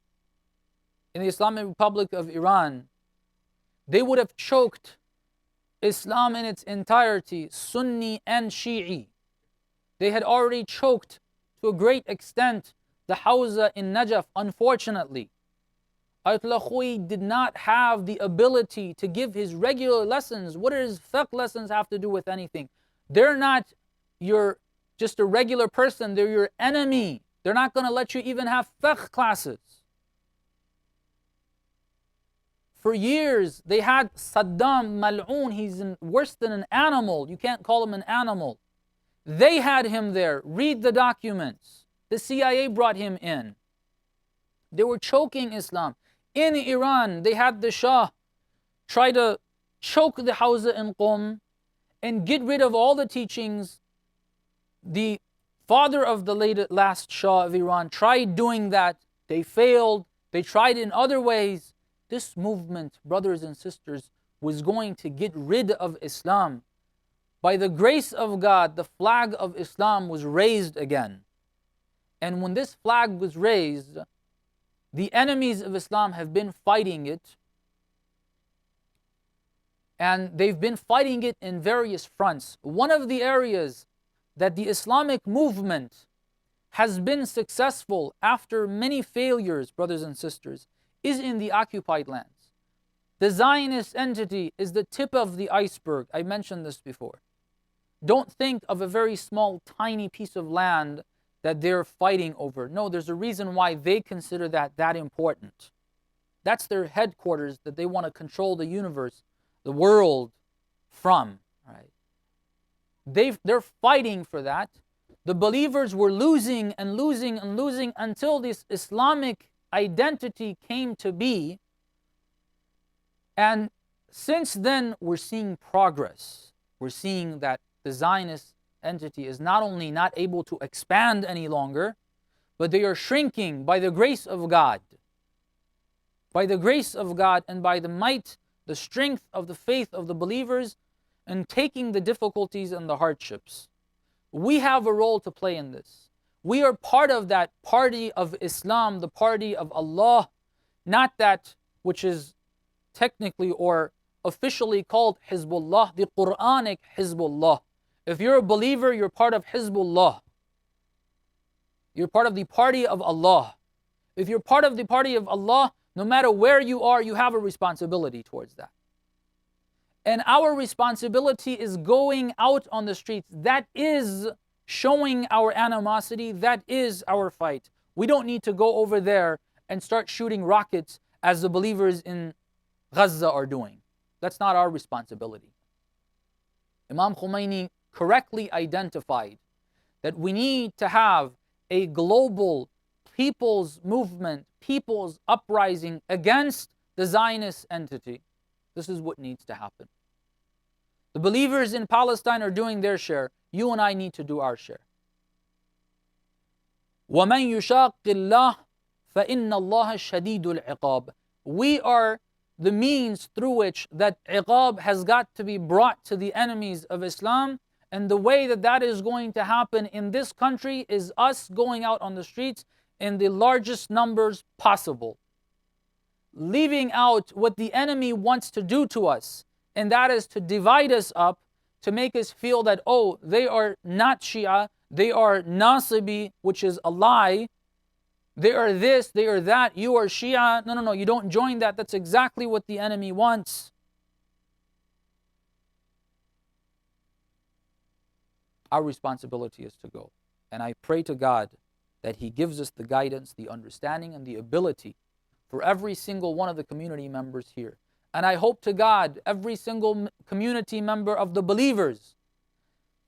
in the Islamic Republic of Iran, they would have choked Islam in its entirety, Sunni and Shi'i. They had already choked to a great extent the Hawza in Najaf, unfortunately. Ayatollah Khoui did not have the ability to give his regular lessons. What does fiqh lessons have to do with anything? They're not just a regular person, they're your enemy. They're not going to let you even have fiqh classes. For years, they had Saddam Mal'oon, he's worse than an animal. You can't call him an animal. They had him there. Read the documents. The CIA brought him in. They were choking Islam. In Iran, they had the Shah try to choke the Hawza in Qom and get rid of all the teachings. The father of the last Shah of Iran tried doing that. They failed. They tried in other ways. This movement, brothers and sisters, was going to get rid of Islam. By the grace of God, the flag of Islam was raised again. And when this flag was raised, the enemies of Islam have been fighting it. And they've been fighting it in various fronts. One of the areas that the Islamic movement has been successful after many failures, brothers and sisters, is in the occupied lands. The Zionist entity is the tip of the iceberg. I mentioned this before. Don't think of a very small, tiny piece of land that they're fighting over. No, there's a reason why they consider that important. That's their headquarters that they want to control the universe, the world from. Right? They're fighting for that. The believers were losing and losing and losing until this Islamic identity came to be. And since then, we're seeing progress. We're seeing that the Zionist entity is not only not able to expand any longer, but they are shrinking by the grace of God. By the grace of God and by the might, the strength of the faith of the believers, and taking the difficulties and the hardships. We have a role to play in this. We are part of that party of Islam, the party of Allah, not that which is technically or officially called Hizbullah, the Quranic Hizbullah. If you're a believer, you're part of Hizbullah. You're part of the party of Allah. If you're part of the party of Allah, no matter where you are, you have a responsibility towards that. And our responsibility is going out on the streets. That is showing our animosity. That is our fight. We don't need to go over there and start shooting rockets as the believers in Gaza are doing. That's not our responsibility. Imam Khomeini correctly identified that we need to have a global people's movement, people's uprising against the Zionist entity. This is what needs to happen. The believers in Palestine are doing their share. You and I need to do our share. وَمَنْ يُشَاقِ اللَّهِ فَإِنَّ اللَّهَ شَدِيدُ الْعِقَابِ. We are the means through which that iqab has got to be brought to the enemies of Islam. And the way that that is going to happen in this country is us going out on the streets in the largest numbers possible, leaving out what the enemy wants to do to us, and that is to divide us up, to make us feel that, oh, they are not Shia, they are Nasibi, which is a lie. They are this, they are that, you are Shia. No, you don't join that. That's exactly what the enemy wants. Our responsibility is to go. And I pray to God that He gives us the guidance, the understanding, and the ability for every single one of the community members here. And I hope to God, every single community member of the believers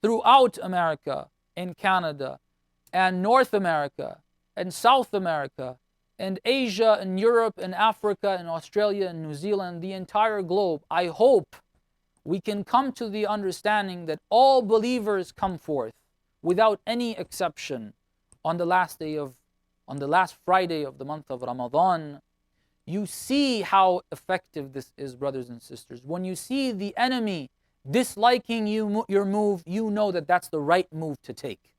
throughout America, in Canada, and North America, and South America, and Asia, and Europe, and Africa, and Australia, and New Zealand, the entire globe, I hope we can come to the understanding that all believers come forth without any exception on the last Friday of the month of Ramadan. You see how effective this is, brothers and sisters. When you see the enemy disliking your move, you know that that's the right move to take.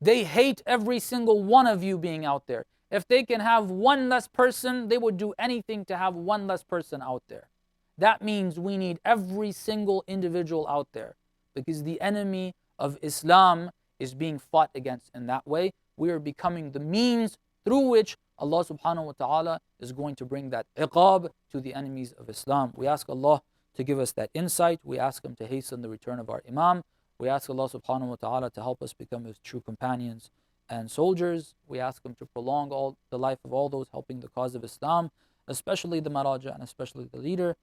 They hate every single one of you being out there. If they can have one less person, they would do anything to have one less person out there. That means we need every single individual out there, because the enemy of Islam is being fought against in that way. We are becoming the means through which Allah subhanahu wa ta'ala is going to bring that iqab to the enemies of Islam. We ask Allah to give us that insight. We ask Him to hasten the return of our Imam. We ask Allah subhanahu wa ta'ala to help us become His true companions and soldiers. We ask Him to prolong the life of all those helping the cause of Islam, especially the Maraja and especially the leader.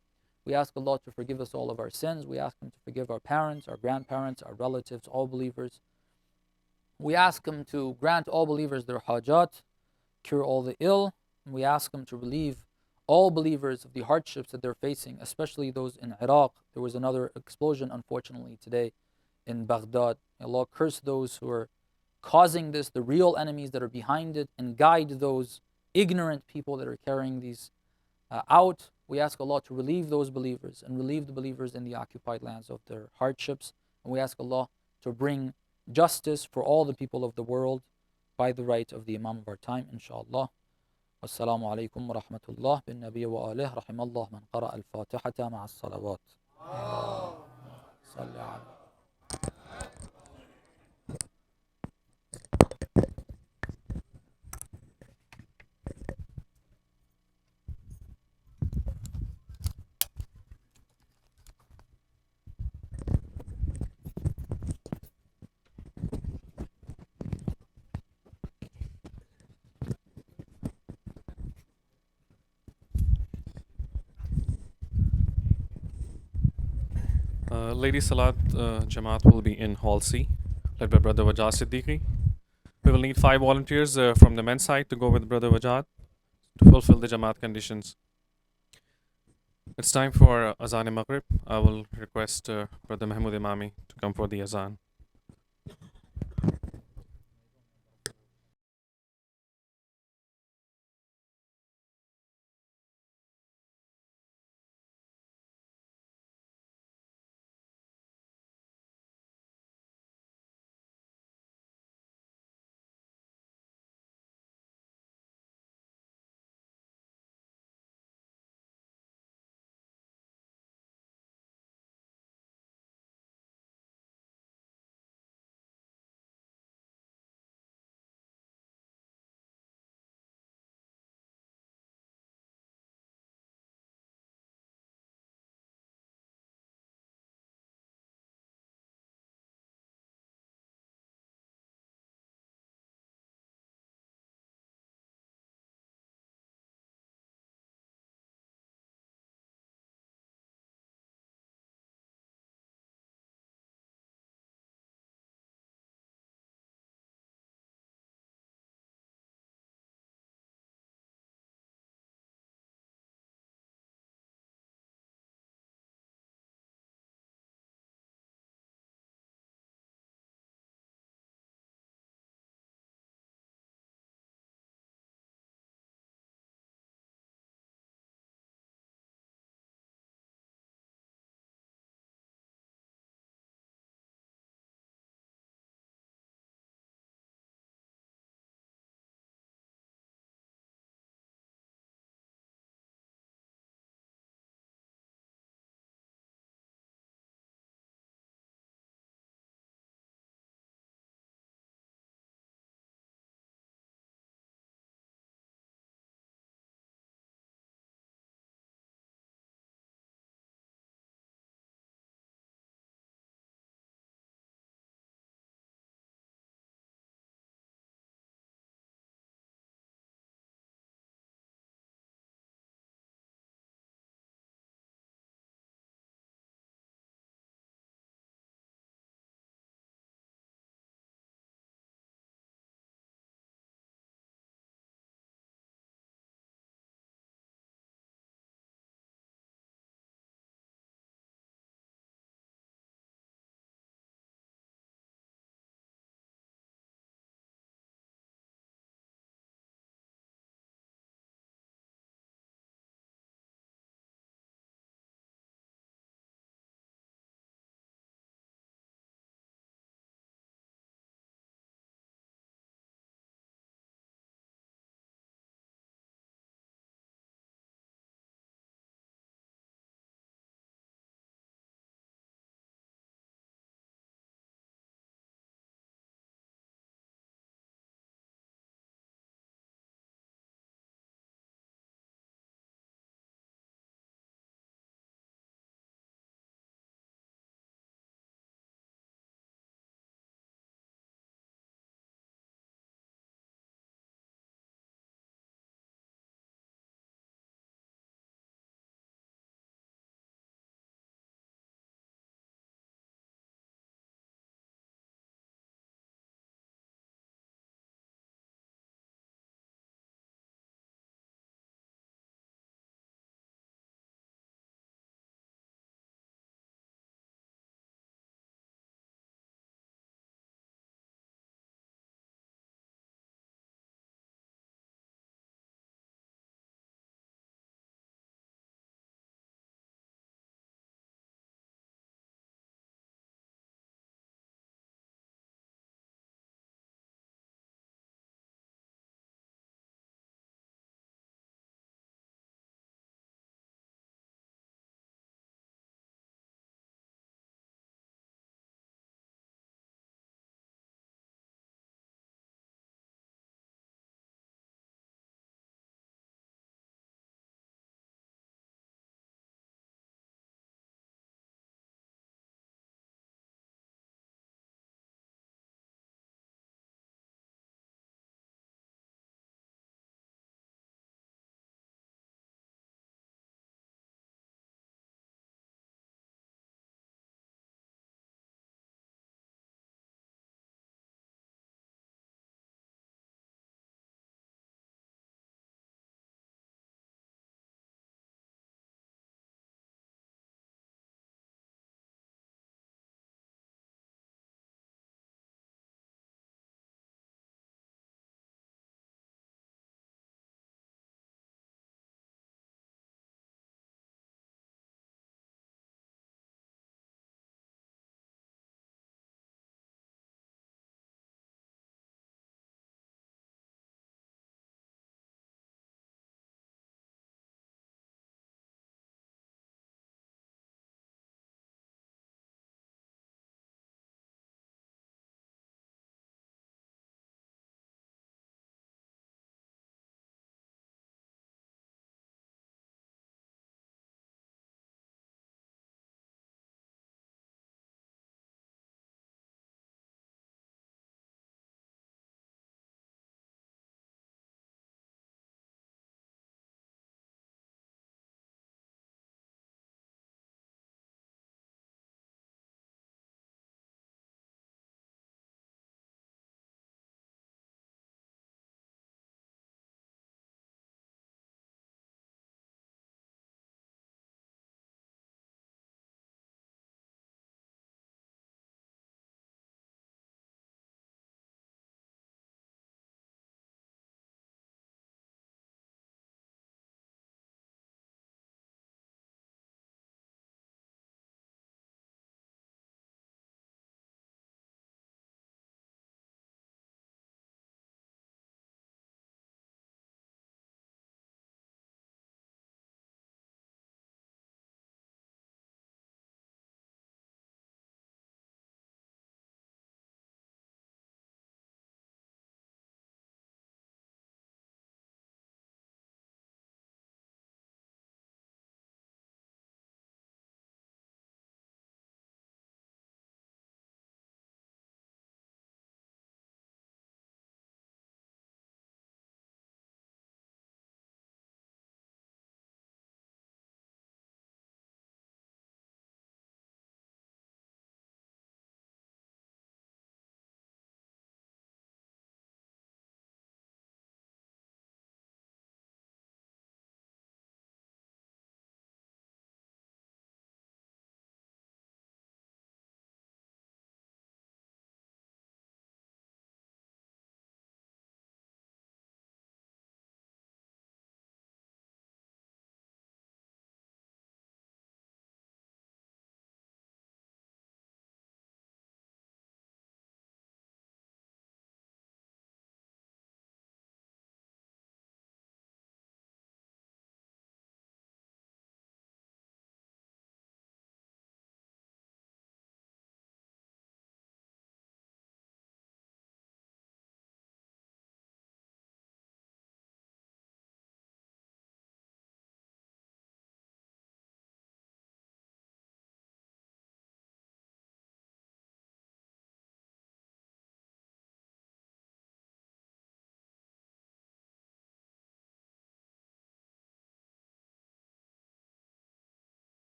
We ask Allah to forgive us all of our sins. We ask Him to forgive our parents, our grandparents, our relatives, all believers. We ask Him to grant all believers their hajat, cure all the ill. And we ask Him to relieve all believers of the hardships that they're facing, especially those in Iraq. There was another explosion, unfortunately, today in Baghdad. Allah curse those who are causing this, the real enemies that are behind it, and guide those ignorant people that are carrying these out. We ask Allah to relieve those believers and relieve the believers in the occupied lands of their hardships. And we ask Allah to bring justice for all the people of the world by the right of the Imam of our time, inshallah. Wassalamu alaikum wa rahmatullah bin Nabi wa alih rahimallah man qara al-Fatihata ma'a as-salawat. Salli ala. Ladies Salat Jamaat will be in Hall C, led by Brother Wajad Siddiqui. We will need 5 volunteers from the men's side to go with Brother Wajad to fulfill the Jamaat conditions. It's time for Azan-e Maghrib. I will request Brother Mahmoud Imami to come for the Azan.